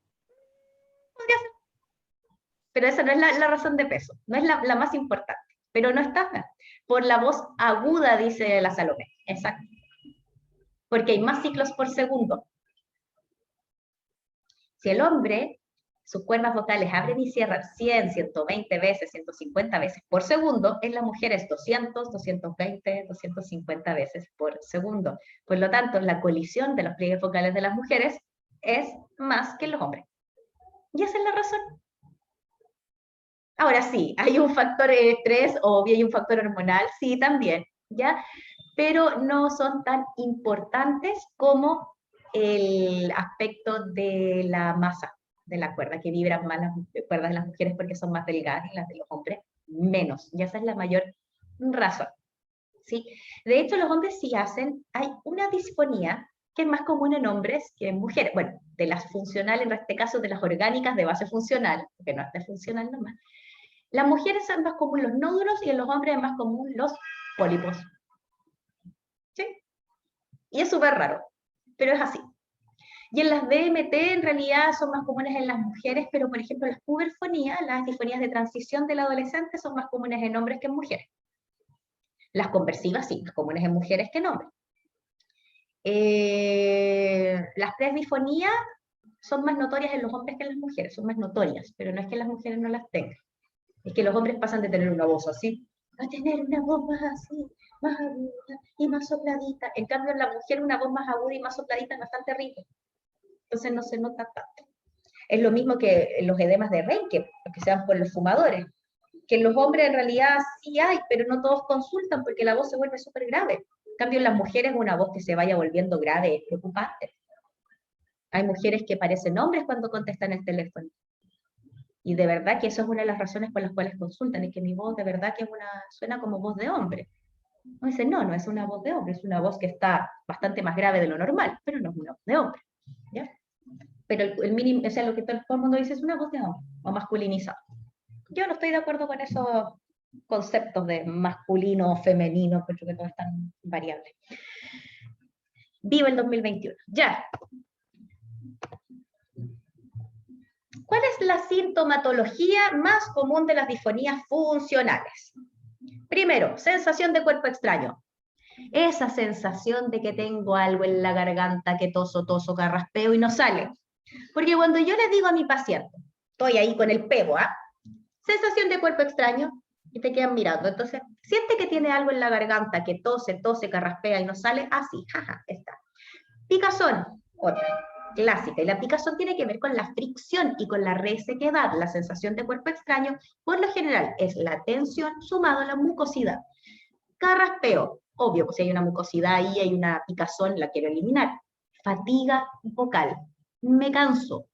Pero esa no es la razón de peso, no es la más importante. Pero no está por la voz aguda, dice la Salomé. Exacto. Porque hay más ciclos por segundo. Si el hombre, sus cuerdas vocales abren y cierran 100, 120 veces, 150 veces por segundo, en la mujer es 200, 220, 250 veces por segundo. Por lo tanto, la colisión de los pliegues vocales de las mujeres es más que en los hombres. Y esa es la razón. Ahora sí, hay un factor de estrés, obvio, hay un factor hormonal, sí, también, ¿ya? Pero no son tan importantes como el aspecto de la masa de la cuerda, que vibran más las cuerdas de las mujeres porque son más delgadas y las de los hombres menos, y esa es la mayor razón, ¿sí? De hecho, los hombres sí hay una disfonía que es más común en hombres que en mujeres, bueno, de las funcionales, en este caso de las orgánicas de base funcional, porque no es de funcional nomás. Las mujeres son más común los nódulos y en los hombres es más común los pólipos. ¿Sí? Y es súper raro, pero es así. Y en las DMT en realidad son más comunes en las mujeres, pero por ejemplo las puberfonías, las disfonías de transición del adolescente son más comunes en hombres que en mujeres. Las conversivas sí, más comunes en mujeres que en hombres. Las presbifonías son más notorias en los hombres que en las mujeres, son más notorias, pero no es que las mujeres no las tengan. Es que los hombres pasan de tener una voz así a tener una voz más así, más aguda y más sopladita. En cambio, en la mujer una voz más aguda y más sopladita es bastante rica. Entonces no se nota tanto. Es lo mismo que los edemas de Reinke, que se dan por los fumadores. Que en los hombres en realidad sí hay, pero no todos consultan porque la voz se vuelve súper grave. En cambio, en las mujeres una voz que se vaya volviendo grave es preocupante. Hay mujeres que parecen hombres cuando contestan el teléfono. Y de verdad que eso es una de las razones por las cuales consultan, es que mi voz de verdad que suena como voz de hombre. No dice, no, no es una voz de hombre, es una voz que está bastante más grave de lo normal, pero no es una voz de hombre. ¿Ya? Pero el mínimo, o sea, lo que todo el mundo dice es una voz de hombre, o masculinizado. Yo no estoy de acuerdo con esos conceptos de masculino o femenino, porque todo es tan variable. Viva el 2021. Ya. ¿Cuál es la sintomatología más común de las disfonías funcionales? Primero, sensación de cuerpo extraño. Esa sensación de que tengo algo en la garganta, que toso, carraspeo y no sale. Porque cuando yo le digo a mi paciente, estoy ahí con el pego, ¿ah? Sensación de cuerpo extraño, y te quedan mirando. Entonces, siente que tiene algo en la garganta, que tose, carraspea y no sale, así, jaja, está. Picazón, otra, clásica. Y la picazón tiene que ver con la fricción y con la resequedad. La sensación de cuerpo extraño, por lo general, es la tensión sumado a la mucosidad. Carraspeo, obvio, pues si hay una mucosidad ahí, hay una picazón, la quiero eliminar. Fatiga vocal, me canso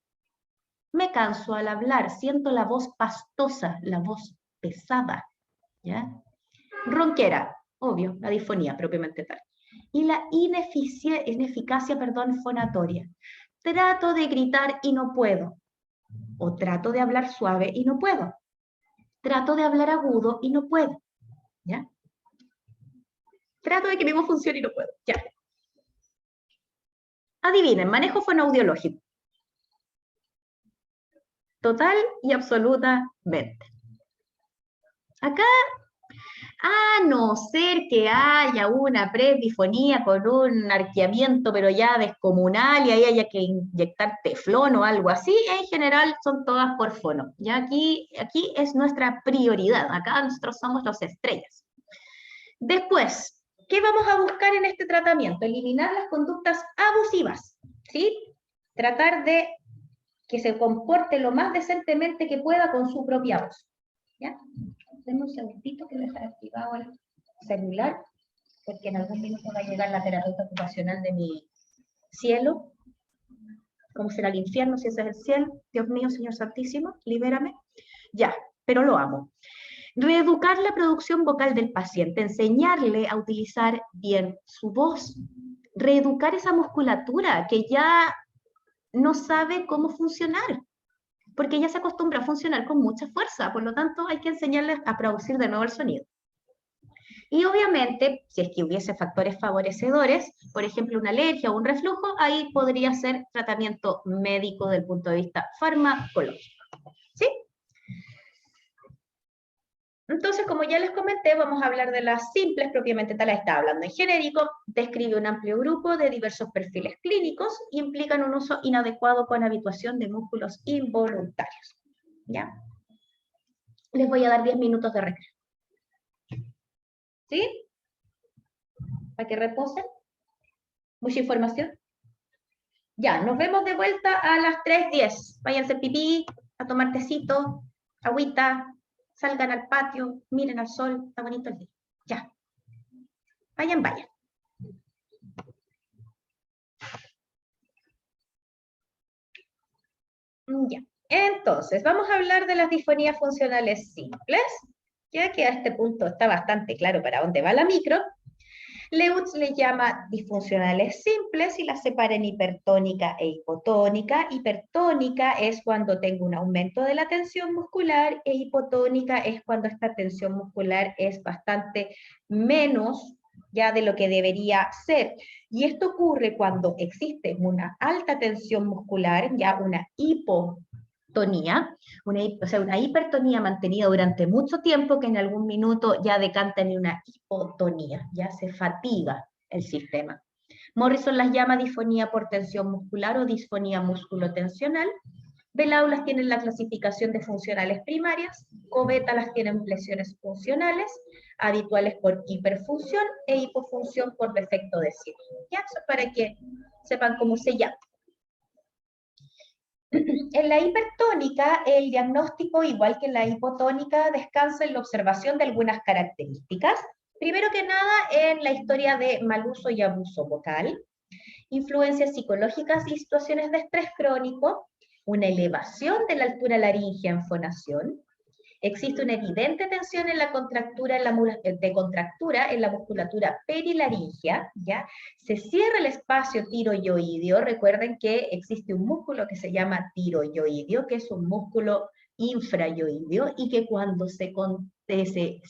al hablar, siento la voz pastosa, la voz pesada, ¿ya? Ronquera, obvio, la disfonía propiamente tal. Y la ineficacia, fonatoria. Trato de gritar y no puedo. O trato de hablar suave y no puedo. Trato de hablar agudo y no puedo. ¿Ya? Trato de que mi voz funcione y no puedo. Ya. Adivinen, manejo fonoaudiológico. Total y absolutamente. Acá, a no ser que haya una presbifonía con un arqueamiento pero ya descomunal y ahí haya que inyectar teflón o algo así, en general son todas por fono. Ya aquí es nuestra prioridad, acá nosotros somos los estrellas. Después, ¿qué vamos a buscar en este tratamiento? Eliminar las conductas abusivas, ¿sí? Tratar de que se comporte lo más decentemente que pueda con su propia voz. ¿Ya? Denme un segundito que dejar activado el celular, porque en algún minuto va a llegar la terapeuta ocupacional de mi cielo. ¿Cómo será el infierno si ese es el cielo? Dios mío, Señor Santísimo, libérame. Ya, pero lo amo. Reeducar la producción vocal del paciente, enseñarle a utilizar bien su voz. Reeducar esa musculatura que ya no sabe cómo funcionar, porque ella se acostumbra a funcionar con mucha fuerza, por lo tanto hay que enseñarles a producir de nuevo el sonido. Y obviamente, si es que hubiese factores favorecedores, por ejemplo una alergia o un reflujo, ahí podría ser tratamiento médico desde el punto de vista farmacológico. ¿Sí? Entonces, como ya les comenté, vamos a hablar de las simples propiamente tal. Está hablando en genérico, describe un amplio grupo de diversos perfiles clínicos y implican un uso inadecuado con habituación de músculos involuntarios. ¿Ya? Les voy a dar 10 minutos de recreo. ¿Sí? Para que reposen. Mucha información. Ya, nos vemos de vuelta a las 3:10. Váyanse pipí, a tomar tecito, agüita, salgan al patio, miren al sol, está bonito el día. Ya. Vayan. Ya. Entonces, vamos a hablar de las disfonías funcionales simples, ya que a este punto está bastante claro para dónde va la micro. Leutz le llama disfuncionales simples y las separa en hipertónica e hipotónica. Hipertónica es cuando tengo un aumento de la tensión muscular e hipotónica es cuando esta tensión muscular es bastante menos ya de lo que debería ser. Y esto ocurre cuando existe una alta tensión muscular, ya una hipotonía, una hipertonía mantenida durante mucho tiempo que en algún minuto ya decanta en una hipotonía, ya se fatiga el sistema. Morrison las llama disfonía por tensión muscular o disfonía musculotensional. Belau las tiene en la clasificación de funcionales primarias, Covetta las tiene en lesiones funcionales, habituales por hiperfunción e hipofunción por defecto de ciclo. Ya, eso para que sepan cómo se llama. En la hipertónica, el diagnóstico, igual que en la hipotónica, descansa en la observación de algunas características. Primero que nada, en la historia de mal uso y abuso vocal, influencias psicológicas y situaciones de estrés crónico, una elevación de la altura laringea en fonación, existe una evidente tensión en la contractura, de contractura en la musculatura perilaringea, ¿ya? Se cierra el espacio tiroyoideo. Recuerden que existe un músculo que se llama tiroyoideo, que es un músculo infrayoideo, y que cuando se contrae,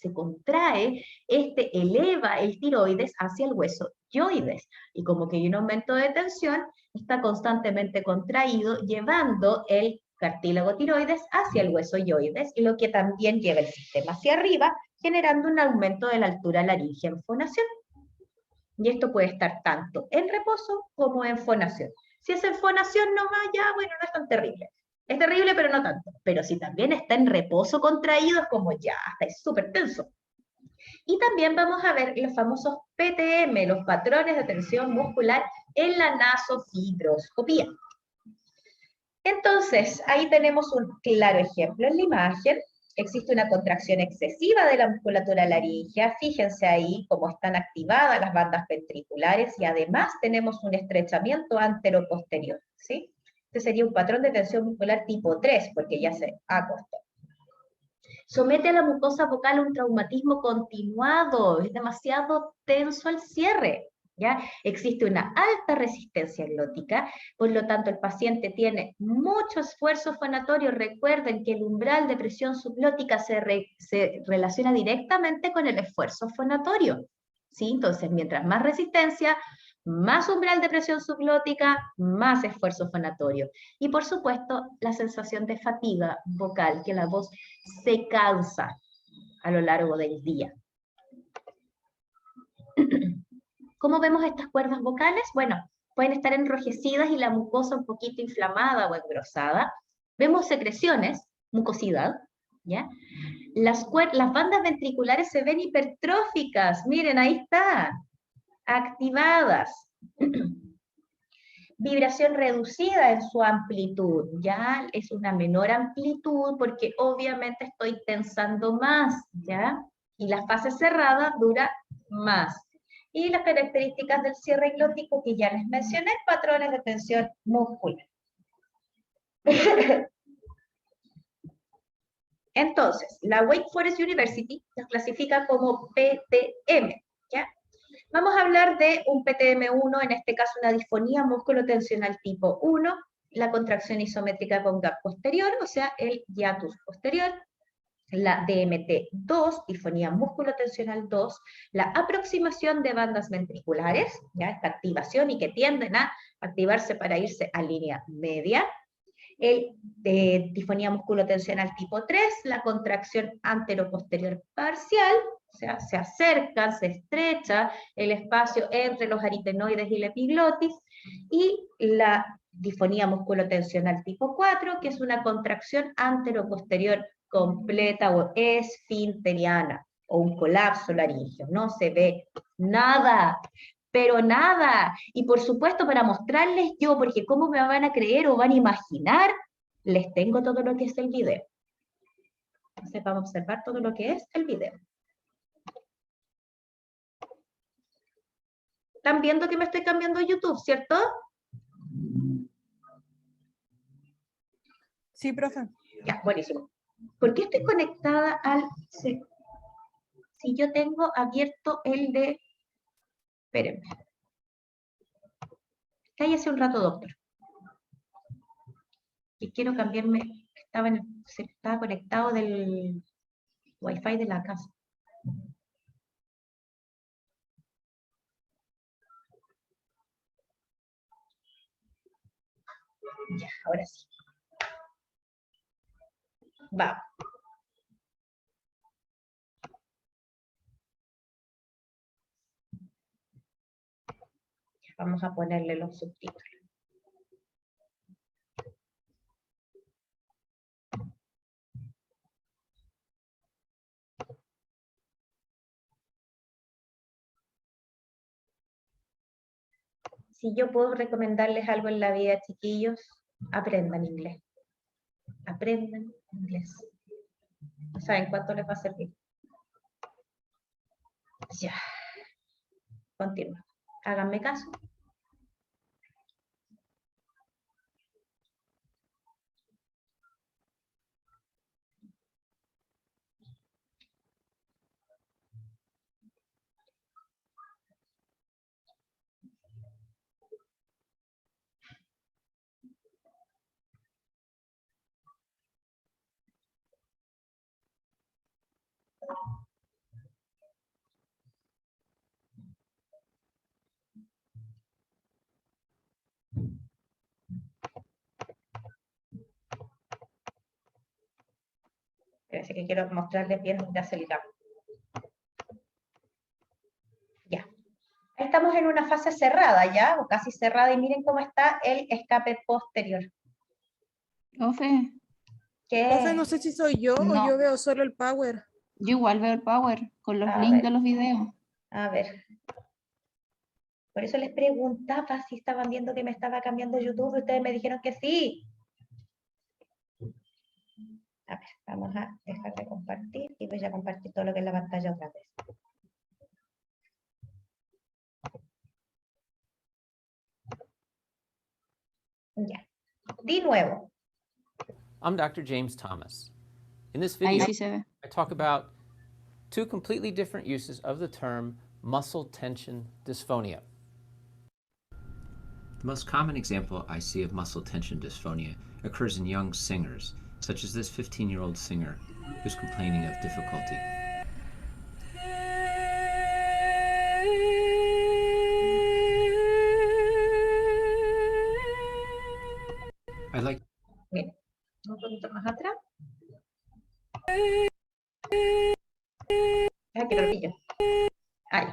este eleva el tiroides hacia el hueso yoides. Y como que hay un aumento de tensión, está constantemente contraído, llevando el cartílago tiroides hacia el hueso yoides, y lo que también lleva el sistema hacia arriba, generando un aumento de la altura laringea en fonación. Y esto puede estar tanto en reposo como en fonación. Si es en fonación nomás, ya, bueno, no es tan terrible. Es terrible, pero no tanto. Pero si también está en reposo contraído, es como ya, está súper tenso. Y también vamos a ver los famosos PTM, los patrones de tensión muscular en la nasofibroscopía. Entonces, ahí tenemos un claro ejemplo en la imagen. Existe una contracción excesiva de la musculatura laringea. Fíjense ahí cómo están activadas las bandas ventriculares, y además tenemos un estrechamiento anteroposterior, ¿sí? Este sería un patrón de tensión muscular tipo 3, porque ya se acostó. Somete a la mucosa vocal a un traumatismo continuado, es demasiado tenso al cierre, ¿ya? Existe una alta resistencia glótica, por lo tanto el paciente tiene mucho esfuerzo fonatorio. Recuerden que el umbral de presión subglótica se relaciona directamente con el esfuerzo fonatorio, ¿sí? Entonces, mientras más resistencia, más umbral de presión subglótica, más esfuerzo fonatorio. Y por supuesto, la sensación de fatiga vocal, que la voz se cansa a lo largo del día. ¿Cómo vemos estas cuerdas vocales? Bueno, pueden estar enrojecidas y la mucosa un poquito inflamada o engrosada. Vemos secreciones, mucosidad, ¿ya? Las bandas ventriculares se ven hipertróficas, miren, ahí está, activadas. Vibración reducida en su amplitud, ya es una menor amplitud porque obviamente estoy tensando más, ¿ya? Y la fase cerrada dura más. Y las características del cierre glótico que ya les mencioné, patrones de tensión muscular. Entonces, la Wake Forest University los clasifica como PTM, ¿ya? Vamos a hablar de un PTM1, en este caso una disfonía músculo-tensional tipo 1, la contracción isométrica con gap posterior, o sea, el hiatus posterior, la DMT2, disfonía músculo-tensional 2, la aproximación de bandas ventriculares, ya esta activación y que tienden a activarse para irse a línea media, el disfonía musculotensional tipo 3, la contracción anteroposterior parcial, o sea, se acerca, se estrecha el espacio entre los aritenoides y la epiglotis, y la disfonía musculotensional tipo 4, que es una contracción anteroposterior completa o esfinteriana, o un colapso laríngeo, no se ve nada, pero nada. Y por supuesto, para mostrarles yo, porque cómo me van a creer o van a imaginar, les tengo todo lo que es el video. Entonces vamos a observar todo lo que es el video. Están viendo que me estoy cambiando a YouTube, ¿cierto? Sí, profe. Ya, buenísimo. ¿Por qué estoy conectada al... Si yo tengo abierto el de... Espérenme. Cállese un rato, doctor. Y quiero cambiarme... Estaba conectado del Wi-Fi de la casa. Ya, ahora sí. Va. Vamos a ponerle los subtítulos. Si yo puedo recomendarles algo en la vida, chiquillos, aprendan inglés. Aprendan inglés. No saben cuánto les va a servir. Ya. Continúa. Háganme caso. Parece que quiero mostrarles bien dónde hace el gap. Ya. Ahí estamos en una fase cerrada ya, o casi cerrada, y miren cómo está el escape posterior. Profe, Profe, no ¿Qué? sé si soy yo o No. yo veo solo el power. yo igual veo el power con los A links ver. de los videos. A ver. Por eso les preguntaba si estaban viendo que me estaba cambiando YouTube, y ustedes me dijeron que sí. A ver, vamos a dejar de compartir y voy a compartir todo lo que es la pantalla otra vez. Ya. De nuevo. I'm Dr. James Thomas. In this Ahí video, sí se ve. I talk about two completely different uses of the term muscle tension dysphonia. The most common example I see of muscle tension dysphonia occurs in young singers, such as this 15-year-old singer who's complaining of difficulty. I'd like Bien. Un poquito más atrás. Aquí lo pillo. Ahí.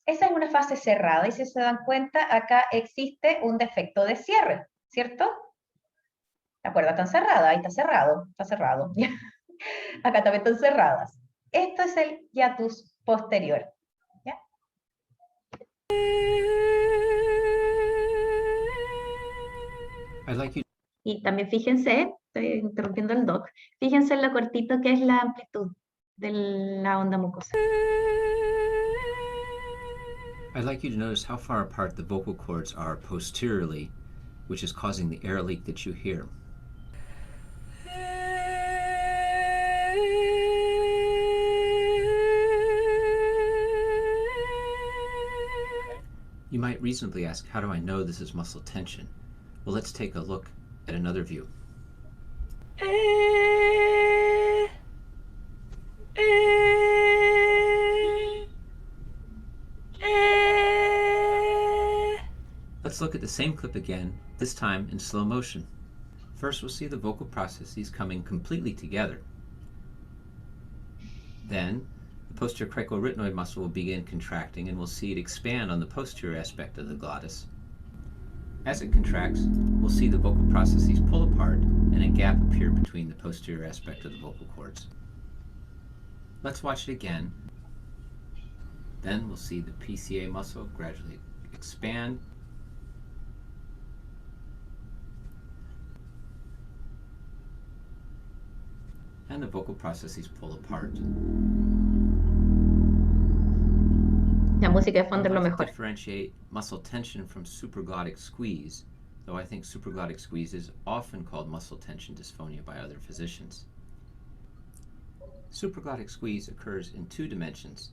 Esa es una fase cerrada y si se dan cuenta, acá existe un defecto de cierre, ¿cierto? La cuerda está cerrada, ahí está cerrado, está cerrado. Acá también están cerradas. Esto es el hiatus posterior. ¿Ya? I'd like you Y también fíjense, estoy interrumpiendo el doc, fíjense en lo cortito que es la amplitud de la onda mucosa. I'd like you to notice how far apart the vocal cords are posteriorly, which is causing the air leak that you hear. You might reasonably ask, how do I know this is muscle tension? Well, let's take a look at another view. Let's look at the same clip again, this time in slow motion. First, we'll see the vocal processes coming completely together. Then, the posterior cricoarytenoid muscle will begin contracting, and we'll see it expand on the posterior aspect of the glottis. As it contracts, we'll see the vocal processes pull apart and a gap appear between the posterior aspect of the vocal cords. Let's watch it again. Then we'll see the PCA muscle gradually expand. And the vocal processes pull apart. La música de fondo es I'd lo like to mejor. differentiate muscle tension from supraglottic squeeze, though I think supraglottic squeeze is often called muscle tension dysphonia by other physicians. Supraglottic squeeze occurs in two dimensions,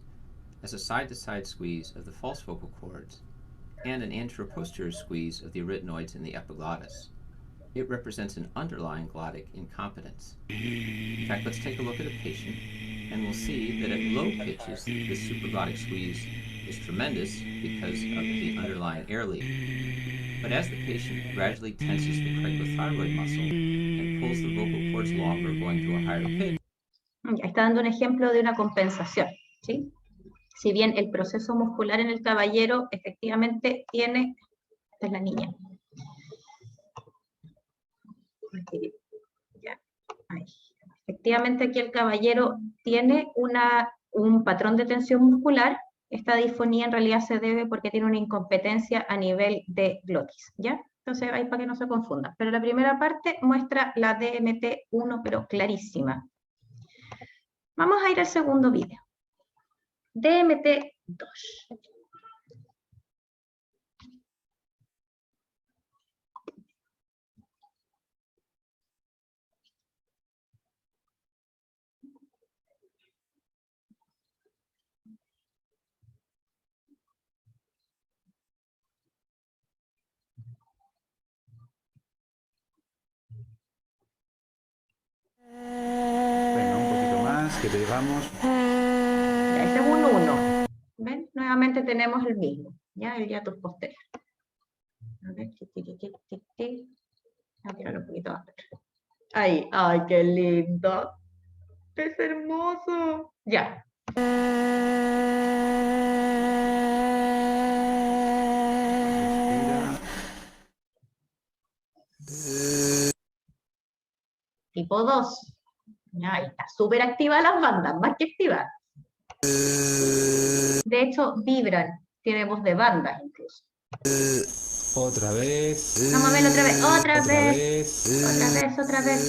as a side-to-side squeeze of the false vocal cords and an anteroposterior squeeze of the arytenoids in the epiglottis. It represents an underlying glottic incompetence. In fact, let's take a look at a patient, and we'll see that at low pitches, this supraglottic squeeze is tremendous because of the underlying air leak. But as the patient gradually tenses the cricothyroid muscle and pulls the vocal cords longer, going to a higher pitch, Ya está dando un ejemplo de una compensación, ¿sí? Si bien el proceso muscular en el caballero efectivamente tiene, esta es la niña. Aquí, ya, ahí. Efectivamente aquí el caballero tiene un patrón de tensión muscular. Esta disfonía en realidad se debe porque tiene una incompetencia a nivel de glotis, ¿ya? Entonces ahí para que no se confunda. Pero la primera parte muestra la DMT1, pero clarísima. Vamos a ir al segundo video. DMT2. Venga, un poquito más, que llegamos. Ya, ese es un 1. ¿Ven? Nuevamente tenemos el mismo, ¿ya? El hiatus posterior. A ver, tic, tic, tic, tic, tic. Voy a tirar un poquito más. Ahí, ¡ay, qué lindo! Es hermoso. Ya. Respira. Tipo 2. Ya, ahí está súper activa las bandas, más que activa. De hecho, vibran. Tiene voz de banda incluso. Otra vez. Vamos a verlo otra vez. Otra vez. vez. Otra vez, otra vez.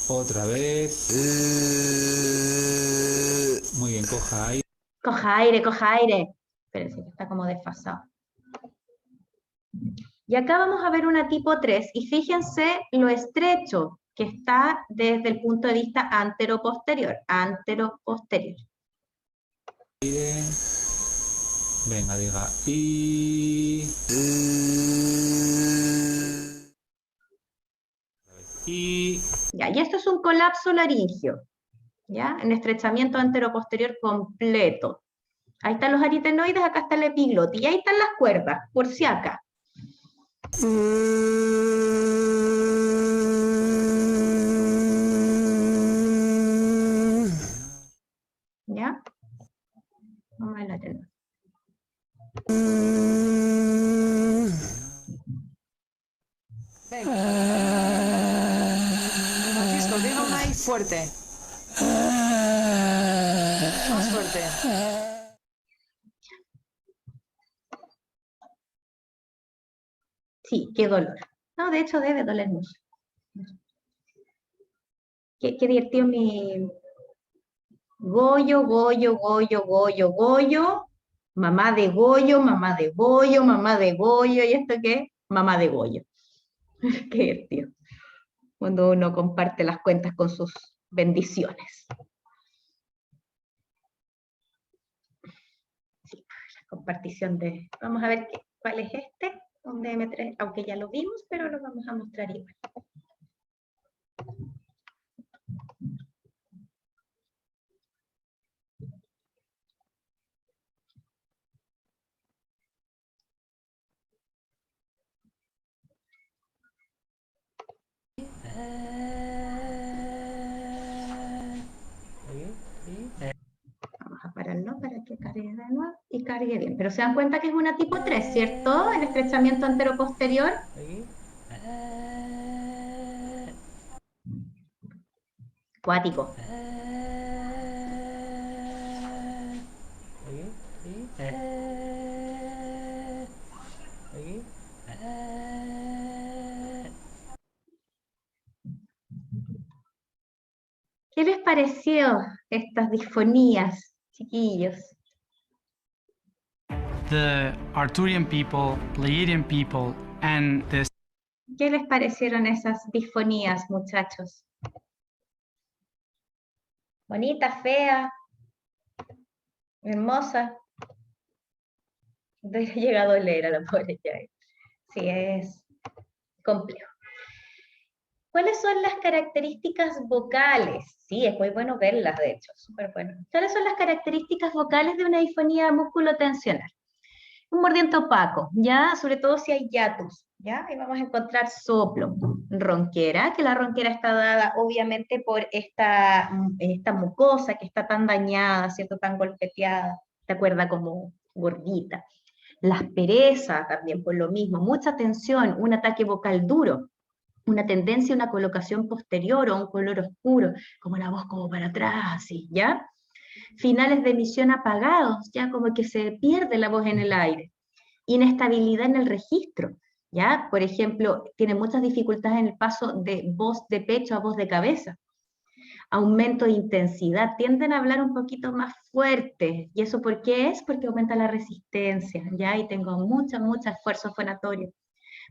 Otra vez. Muy bien, coja aire. Coja aire, coja aire. Espérense, que está como desfasado. Y acá vamos a ver una tipo 3, y fíjense lo estrecho que está desde el punto de vista antero-posterior. Antero-posterior. Venga, diga. Y. Y. Ya, y esto es un colapso laringio, ¿ya? En estrechamiento antero-posterior completo. Ahí están los aritenoides, acá está el epiglotis, y ahí están las cuerdas, por si acá. ¿Ya? Vamos a ver la tenor. Francisco, diga más fuerte. Más fuerte. Sí, qué dolor. No, de hecho debe doler mucho. Qué divertido mi... Goyo, Goyo, Goyo, Goyo, Goyo. Mamá de Goyo, mamá de Goyo, mamá de Goyo. ¿Y esto qué? Mamá de Goyo. Qué divertido. Cuando uno comparte las cuentas con sus bendiciones. Sí, la compartición de... Vamos a ver cuál es este. Un DM3, aunque ya lo vimos, pero lo vamos a mostrar igual. Vamos a pararlo para que cargue de nuevo y cargue bien. Pero se dan cuenta que es una tipo 3, ¿cierto? El estrechamiento antero-posterior. Cuático. ¿Qué les pareció estas disfonías, chiquillos? The Arthurian people, Pleiadian people, and the ¿Qué les parecieron esas disfonías, muchachos? Bonita, fea, hermosa. He llegado a leer a la pobre ya. Sí, es complejo. ¿Cuáles son las características vocales? Sí, es muy bueno verlas, de hecho, súper bueno. ¿Cuáles son las características vocales de una disfonía musculotensional? Un mordiente opaco, ¿ya? Sobre todo si hay hiatus, ¿ya? Ahí vamos a encontrar soplo, ronquera, que la ronquera está dada obviamente por esta mucosa que está tan dañada, ¿cierto? Tan golpeteada, ¿te acuerdas? Como gordita. La aspereza también por lo mismo, mucha tensión, un ataque vocal duro, una tendencia a una colocación posterior o un color oscuro, como la voz como para atrás, así, ¿ya? Finales de emisión apagados, ya como que se pierde la voz en el aire. Inestabilidad en el registro, ¿ya? Por ejemplo, tiene muchas dificultades en el paso de voz de pecho a voz de cabeza. Aumento de intensidad, tienden a hablar un poquito más fuerte. ¿Y eso por qué es? Porque aumenta la resistencia, ¿ya? Y tengo mucho esfuerzo fonatorio.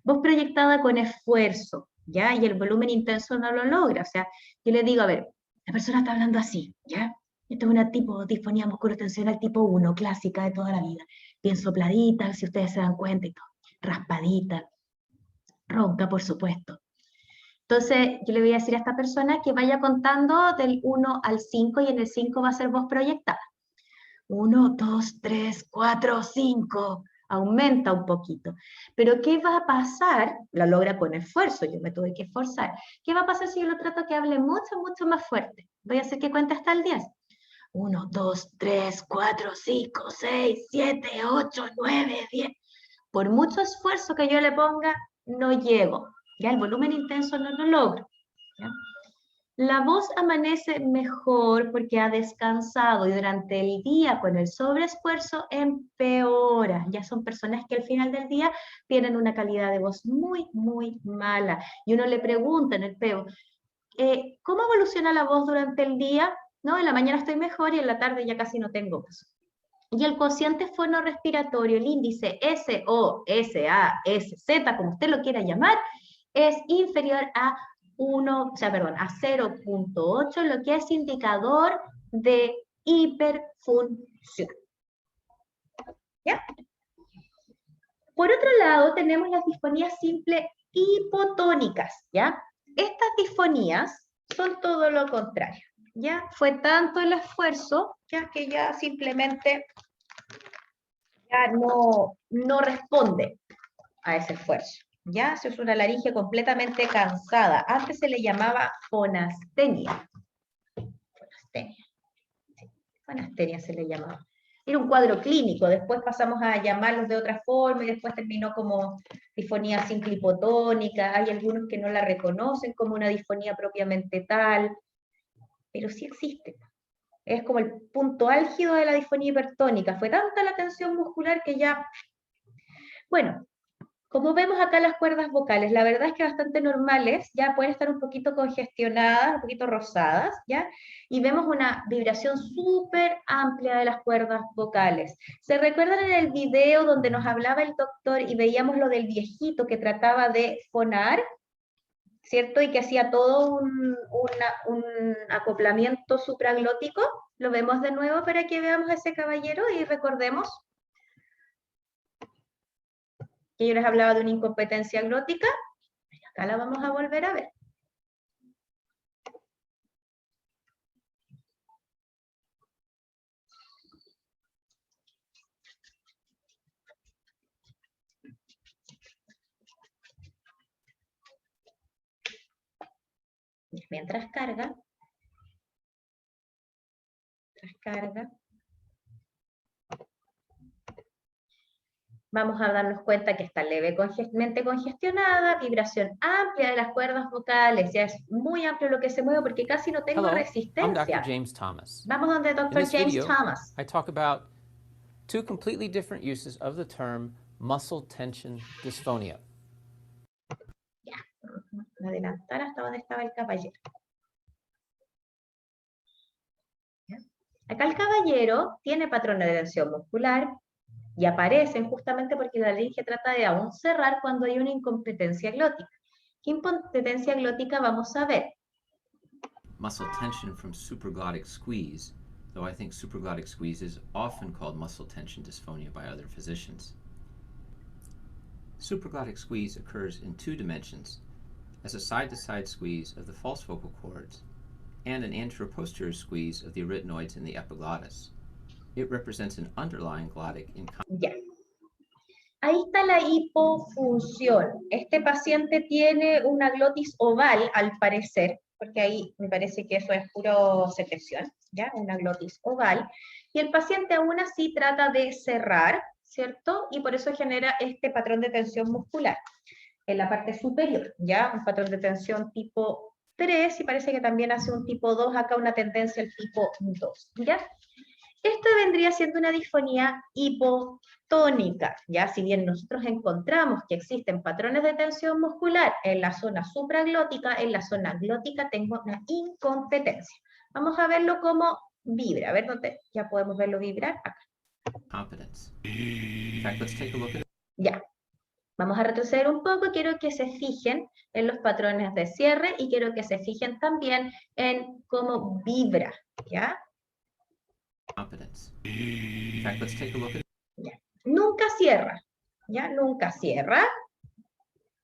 Voz proyectada con esfuerzo, ¿ya? Y el volumen intenso no lo logra. O sea, yo le digo, a ver, la persona está hablando así, ¿ya? Esto es una disfonía musculotensional tipo 1, clásica de toda la vida. Bien sopladita, si ustedes se dan cuenta y todo. Raspadita, ronca, por supuesto. Entonces, yo le voy a decir a esta persona que vaya contando del 1 al 5 y en el 5 va a ser voz proyectada. 1, 2, 3, 4, 5. aumenta un poquito. Pero ¿qué va a pasar? Lo logra con esfuerzo, yo me tuve que esforzar. ¿Qué va a pasar si yo lo trato que hable mucho, mucho más fuerte? Voy a hacer que cuente hasta el 10. 1, 2, 3, 4, 5, 6, 7, 8, 9, 10. Por mucho esfuerzo que yo le ponga, no llego. Ya el volumen intenso no lo logro. ¿Ya? La voz amanece mejor porque ha descansado y durante el día con el sobreesfuerzo empeora. Ya son personas que al final del día tienen una calidad de voz muy, muy mala. Y uno le pregunta en el PEO, ¿cómo evoluciona la voz durante el día? ¿No? En la mañana estoy mejor y en la tarde ya casi no tengo voz. Y el cociente fonorrespiratorio, el índice SOSASZ, como usted lo quiera llamar, es inferior a 0.8, lo que es indicador de hiperfunción. ¿Ya? Por otro lado, tenemos las disfonías simples hipotónicas, ¿ya? Estas disfonías son todo lo contrario, ¿ya? Fue tanto el esfuerzo, ya que ya simplemente ya no responde a ese esfuerzo. ¿Ya? Eso es una laringe completamente cansada. Antes se le llamaba fonastenia. Fonastenia. Sí, fonastenia se le llamaba. Era un cuadro clínico, después pasamos a llamarlos de otra forma y después terminó como disfonía simple hipotónica. Hay algunos que no la reconocen como una disfonía propiamente tal, pero sí existe. Es como el punto álgido de la disfonía hipertónica. Fue tanta la tensión muscular que ya... Bueno, como vemos acá las cuerdas vocales, la verdad es que bastante normales, ya pueden estar un poquito congestionadas, un poquito rosadas, ¿ya? Y vemos una vibración súper amplia de las cuerdas vocales. ¿Se recuerdan en el video donde nos hablaba el doctor y veíamos lo del viejito que trataba de fonar? ¿Cierto? Y que hacía todo un acoplamiento supraglótico. Lo vemos de nuevo para que veamos a ese caballero y recordemos que yo les hablaba de una incompetencia glótica. Acá la vamos a volver a ver. Mientras carga, vamos a darnos cuenta que está levemente congestionada, vibración amplia de las cuerdas vocales, ya es muy amplio lo que se mueve porque casi no tengo Hello, I'm resistencia. Dr. James Thomas. Vamos donde In Dr. this James video, Thomas. I talk about two completely different uses of the term muscle tension dysphonia. Ya, vamos a adelantar hasta donde estaba el caballero. ¿Ya? Acá el caballero tiene patrones de tensión muscular, y aparecen justamente porque la laringe trata de aún cerrar cuando hay una incompetencia glótica. ¿Qué incompetencia glótica vamos a ver? Muscle tension from supraglottic squeeze, though I think supraglottic squeeze is often called muscle tension dysphonia by other physicians. Supraglottic squeeze occurs in two dimensions, as a side-to-side squeeze of the false vocal cords and an anteroposterior squeeze of the arytenoids in the epiglottis. It represents an underlying glottic incontinence. Ya. Ahí está la hipofunción. Este paciente tiene una glotis oval, al parecer, porque ahí me parece que eso es puro secreción, ¿ya? Una glotis oval. Y el paciente aún así trata de cerrar, ¿cierto? Y por eso genera este patrón de tensión muscular en la parte superior, ¿ya? Un patrón de tensión tipo 3 y parece que también hace un tipo 2, acá una tendencia al tipo 2, ¿ya? Esto vendría siendo una disfonía hipotónica, ¿ya? Si bien nosotros encontramos que existen patrones de tensión muscular en la zona supraglótica, en la zona glótica tengo una incompetencia. Vamos a verlo como vibra. A ver, ¿dónde ya podemos verlo vibrar? Acá. Competence. In fact, let's take a look at it. Ya. Vamos a retroceder un poco. Quiero que se fijen en los patrones de cierre y quiero que se fijen también en cómo vibra, ¿ya? Competence. In fact, let's take a look at it. Ya. Nunca cierra, ¿ya? Nunca cierra.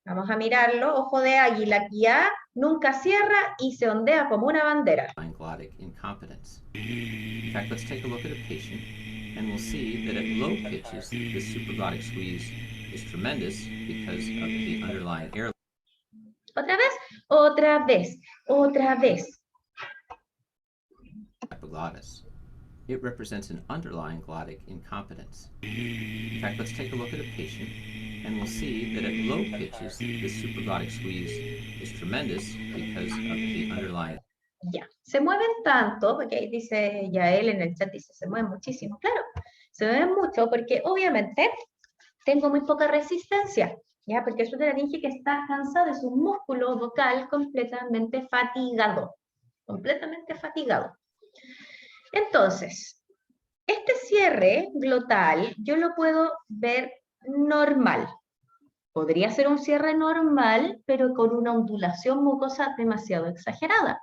Vamos a mirarlo, ojo de águila, aquí ya, nunca cierra y se ondea como una bandera. Glottic incompetence. In fact, let's take a look at a patient And we'll see that at low pitches, the supraglottic squeeze is tremendous because of the underlying air. Otra vez, otra vez, otra vez. Epiglottis. It represents an underlying glottic incompetence. In fact, let's take a look at a patient, and we'll see that at low pitches, the supraglottic squeeze is tremendous because of the underlying. Ya, se mueven tanto, porque ahí dice Yael en el chat, dice, se mueven muchísimo. Claro, se mueven mucho porque obviamente tengo muy poca resistencia, ¿ya? Porque es una laringe que está cansada de su músculo vocal completamente fatigado. Completamente fatigado. Entonces, este cierre glotal yo lo puedo ver normal. Podría ser un cierre normal, pero con una ondulación mucosa demasiado exagerada.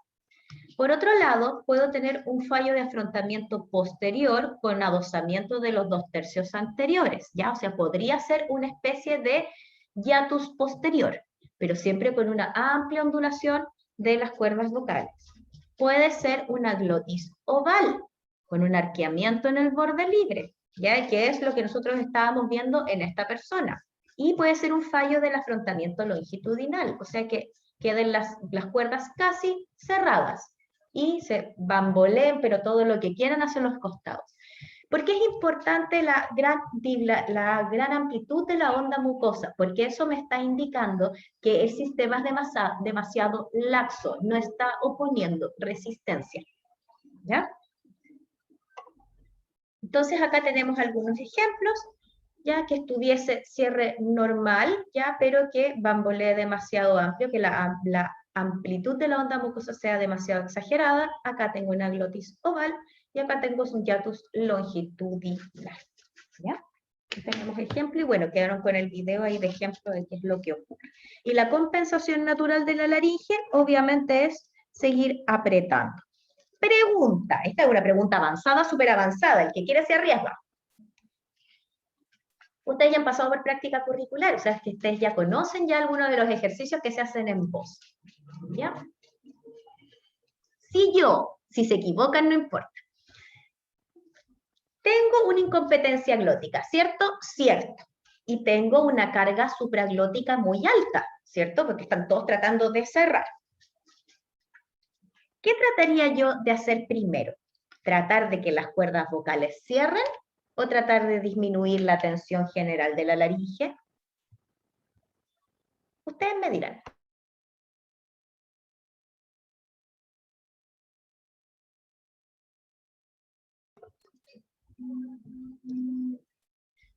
Por otro lado, puedo tener un fallo de afrontamiento posterior con adosamiento de los 2/3 anteriores, ¿ya? O sea, podría ser una especie de hiatus posterior, pero siempre con una amplia ondulación de las cuerdas vocales. Puede ser una glotis oval, con un arqueamiento en el borde libre, ¿ya? Que es lo que nosotros estábamos viendo en esta persona. Y puede ser un fallo del afrontamiento longitudinal, o sea que queden las cuerdas casi cerradas y se bamboleen, pero todo lo que quieran hacia los costados. ¿Por qué es importante la gran amplitud de la onda mucosa? Porque eso me está indicando que el sistema es demasiado laxo, no está oponiendo resistencia. ¿Ya? Entonces acá tenemos algunos ejemplos, ya que estuviese cierre normal, ya, pero que bambolee demasiado amplio, que la amplitud de la onda mucosa sea demasiado exagerada. Acá tengo una glotis oval y acá tengo un hiatus longitudinal. ¿Ya? Aquí tenemos ejemplo y bueno, quedaron con el video ahí de ejemplo de qué es lo que ocurre. Y la compensación natural de la laringe obviamente es seguir apretando. Pregunta, esta es una pregunta avanzada, súper avanzada, el que quiere se arriesga. Ustedes ya han pasado por práctica curricular, o sea, que ustedes ya conocen ya algunos de los ejercicios que se hacen en voz. ¿Ya? Si se equivocan, no importa. Tengo una incompetencia glótica, ¿cierto? Cierto. Y tengo una carga supraglótica muy alta, ¿cierto? Porque están todos tratando de cerrar. ¿Qué trataría yo de hacer primero? ¿Tratar de que las cuerdas vocales cierren o tratar de disminuir la tensión general de la laringe? Ustedes me dirán.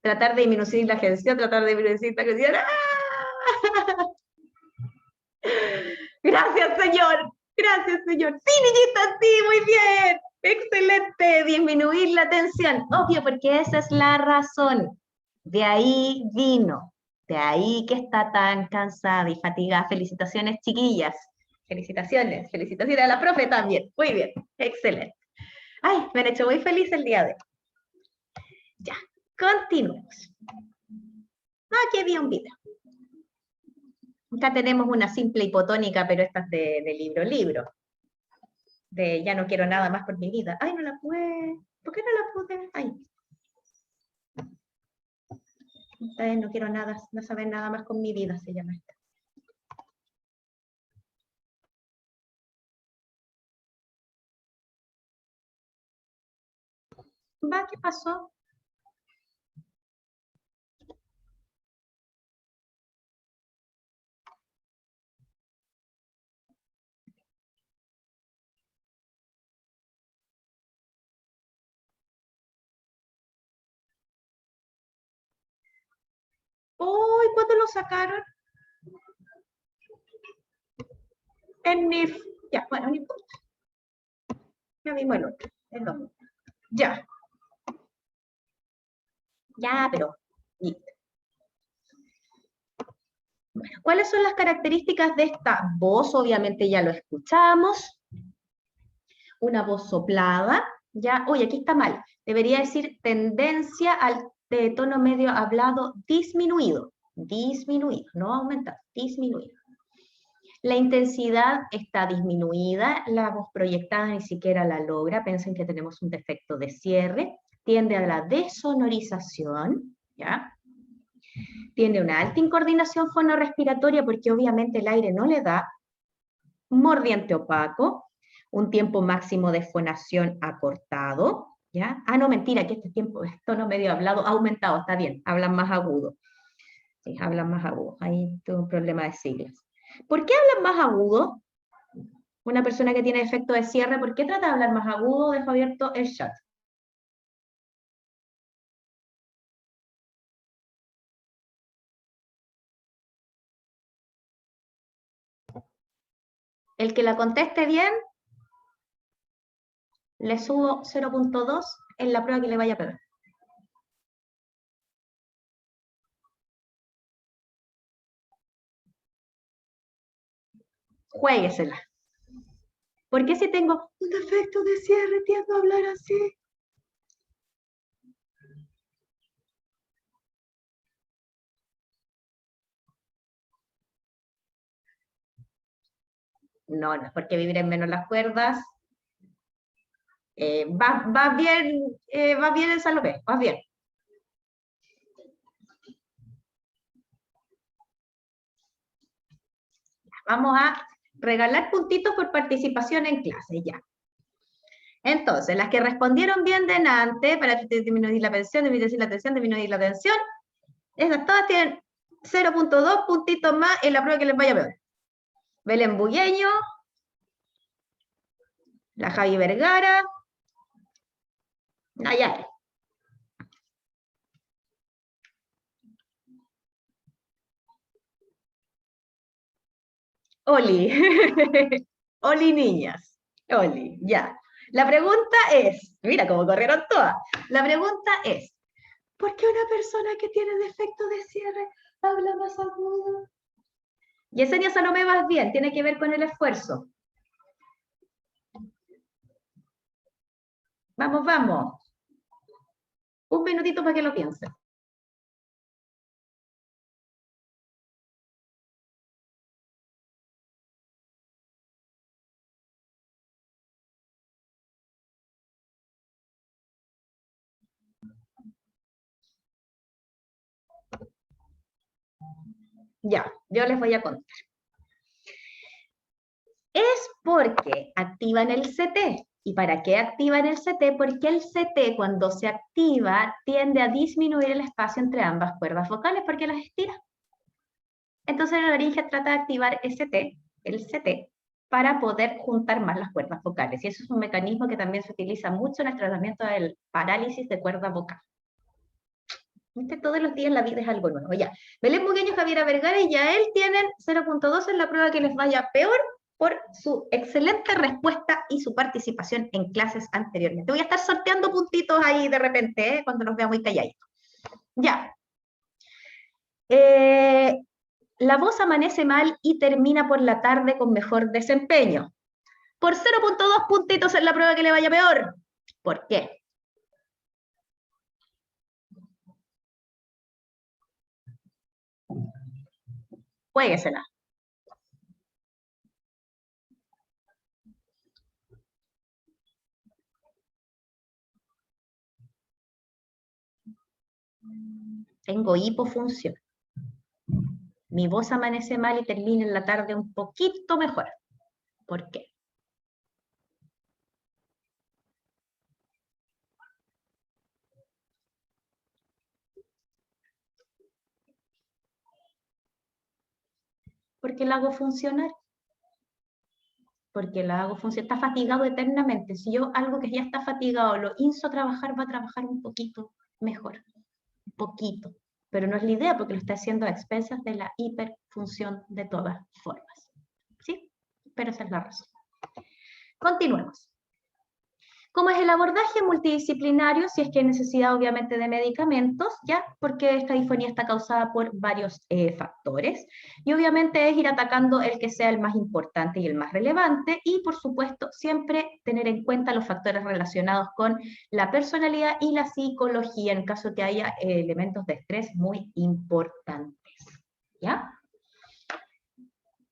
Tratar de disminuir la tensión, tratar de disminuir la tensión. ¡Ah! Gracias, señor. Gracias, señor. Sí, niñita, sí, muy bien. Excelente. Disminuir la tensión. Obvio, porque esa es la razón. De ahí vino. De ahí que está tan cansada y fatigada. Felicitaciones, chiquillas. Felicitaciones. Felicitaciones a la profe también. Muy bien. Excelente. Ay, me han hecho muy feliz el día de hoy. Ya, continuemos. Aquí había un video. Acá tenemos una simple hipotónica, pero esta es de libro. De ya no quiero nada más por mi vida. Ay, no la pude. ¿Por qué no la pude? Ay. No quiero nada, no saber nada más con mi vida, se llama esta. ¿Va? ¿Qué pasó? ¡Uy! ¿Cuándo lo sacaron? En NIF. Ya, bueno, no importa. Ya vimos el otro. Ya. Ya, pero... listo. Bueno, ¿cuáles son las características de esta voz? Obviamente ya lo escuchamos. Una voz soplada. Ya, oye, aquí está mal. Debería decir tendencia al tono medio hablado disminuido. Disminuido, no aumentado, disminuido. La intensidad está disminuida, la voz proyectada ni siquiera la logra, piensen que tenemos un defecto de cierre. tiende a la desonorización, ¿ya? Tiene una alta incoordinación fonorrespiratoria porque obviamente el aire no le da, mordiente opaco, un tiempo máximo de fonación acortado, ¿ya? Ah, no, mentira, que este tiempo, esto no medio hablado, ha aumentado, está bien, hablan más agudo. Sí, hablan más agudo, ahí tengo un problema de siglas. ¿Por qué hablan más agudo? Una persona que tiene defecto de cierre, ¿por qué trata de hablar más agudo? Dejo abierto el chat. El que la conteste bien, le subo 0.2 en la prueba que le vaya a pegar. Juéguesela. ¿Por qué si tengo un defecto de cierre tiendo a hablar así? No, no es porque vibren menos las cuerdas. Va bien en Salomé, va bien. Vamos a regalar puntitos por participación en clase, ya. Entonces, las que respondieron bien delante, para disminuir la tensión, disminuir la tensión, esas todas tienen 0.2 puntitos más en la prueba que les vaya a pegar. Belén Bugueño, la Javi Vergara, Nayari. Oli, Oli niñas, Oli, ya. La pregunta es, mira cómo corrieron todas. La pregunta es, ¿por qué una persona que tiene defecto de cierre habla más agudo? Yesenia Salomé, vas bien, tiene que ver con el esfuerzo. Vamos, vamos. Un minutito para que lo piensen. Ya, yo les voy a contar. Es porque activan el CT. ¿Y para qué activan el CT? Porque el CT, cuando se activa, tiende a disminuir el espacio entre ambas cuerdas vocales porque las estira. Entonces la laringe trata de activar el CT, para poder juntar más las cuerdas vocales. Y eso es un mecanismo que también se utiliza mucho en el tratamiento del parálisis de cuerda vocal. Todos los días la vida es algo nuevo. Ya. Belén Bugueño, Javiera Vergara y Yael tienen 0.2 en la prueba que les vaya peor por su excelente respuesta y su participación en clases anteriormente. Voy a estar sorteando puntitos ahí de repente, cuando los vea muy calladitos. Ya. La voz amanece mal y termina por la tarde con mejor desempeño. Por 0.2 puntitos en la prueba que le vaya peor. ¿Por qué? Juéguesela. Tengo hipofunción. Mi voz amanece mal y termina en la tarde un poquito mejor. ¿Por qué? Porque la hago funcionar. Porque la hago funcionar. Está fatigado eternamente. Si yo algo que ya está fatigado lo insto a trabajar, va a trabajar un poquito mejor. Un poquito. Pero no es la idea porque lo está haciendo a expensas de la hiperfunción de todas formas. ¿Sí? Pero esa es la razón. Continuemos. ¿Cómo es el abordaje multidisciplinario? Si es que hay necesidad obviamente de medicamentos, ¿ya? Porque esta disfonía está causada por varios factores. Y obviamente es ir atacando el que sea el más importante y el más relevante. Y por supuesto, siempre tener en cuenta los factores relacionados con la personalidad y la psicología, en caso que haya elementos de estrés muy importantes. ¿Ya?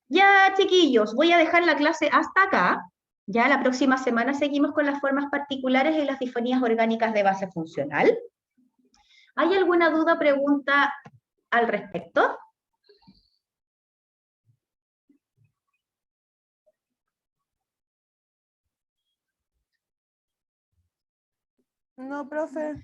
Ya, chiquillos, voy a dejar la clase hasta acá. Ya la próxima semana seguimos con las formas particulares y las disfonías orgánicas de base funcional. ¿Hay alguna duda o pregunta al respecto? No, profe.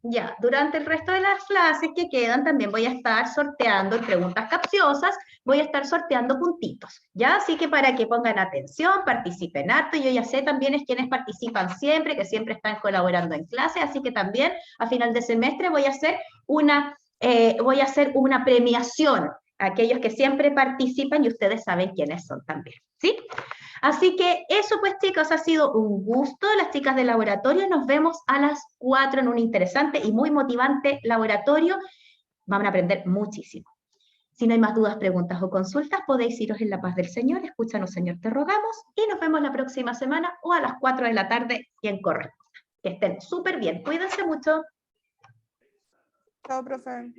Ya, durante el resto de las clases que quedan también voy a estar sorteando preguntas capciosas, voy a estar sorteando puntitos, ¿ya? Así que para que pongan atención, participen harto, yo ya sé también es quienes participan siempre, que siempre están colaborando en clase, así que también a final de semestre voy a hacer una premiación a aquellos que siempre participan y ustedes saben quiénes son también, ¿sí? Así que eso pues chicos, ha sido un gusto, las chicas del laboratorio, nos vemos a las 4 en un interesante y muy motivante laboratorio, van a aprender muchísimo. Si no hay más dudas, preguntas o consultas, podéis iros en la paz del Señor, escúchanos Señor, te rogamos, y nos vemos la próxima semana o a las 4 de la tarde, quien corresponda. Que estén súper bien, cuídense mucho. Chao, profe.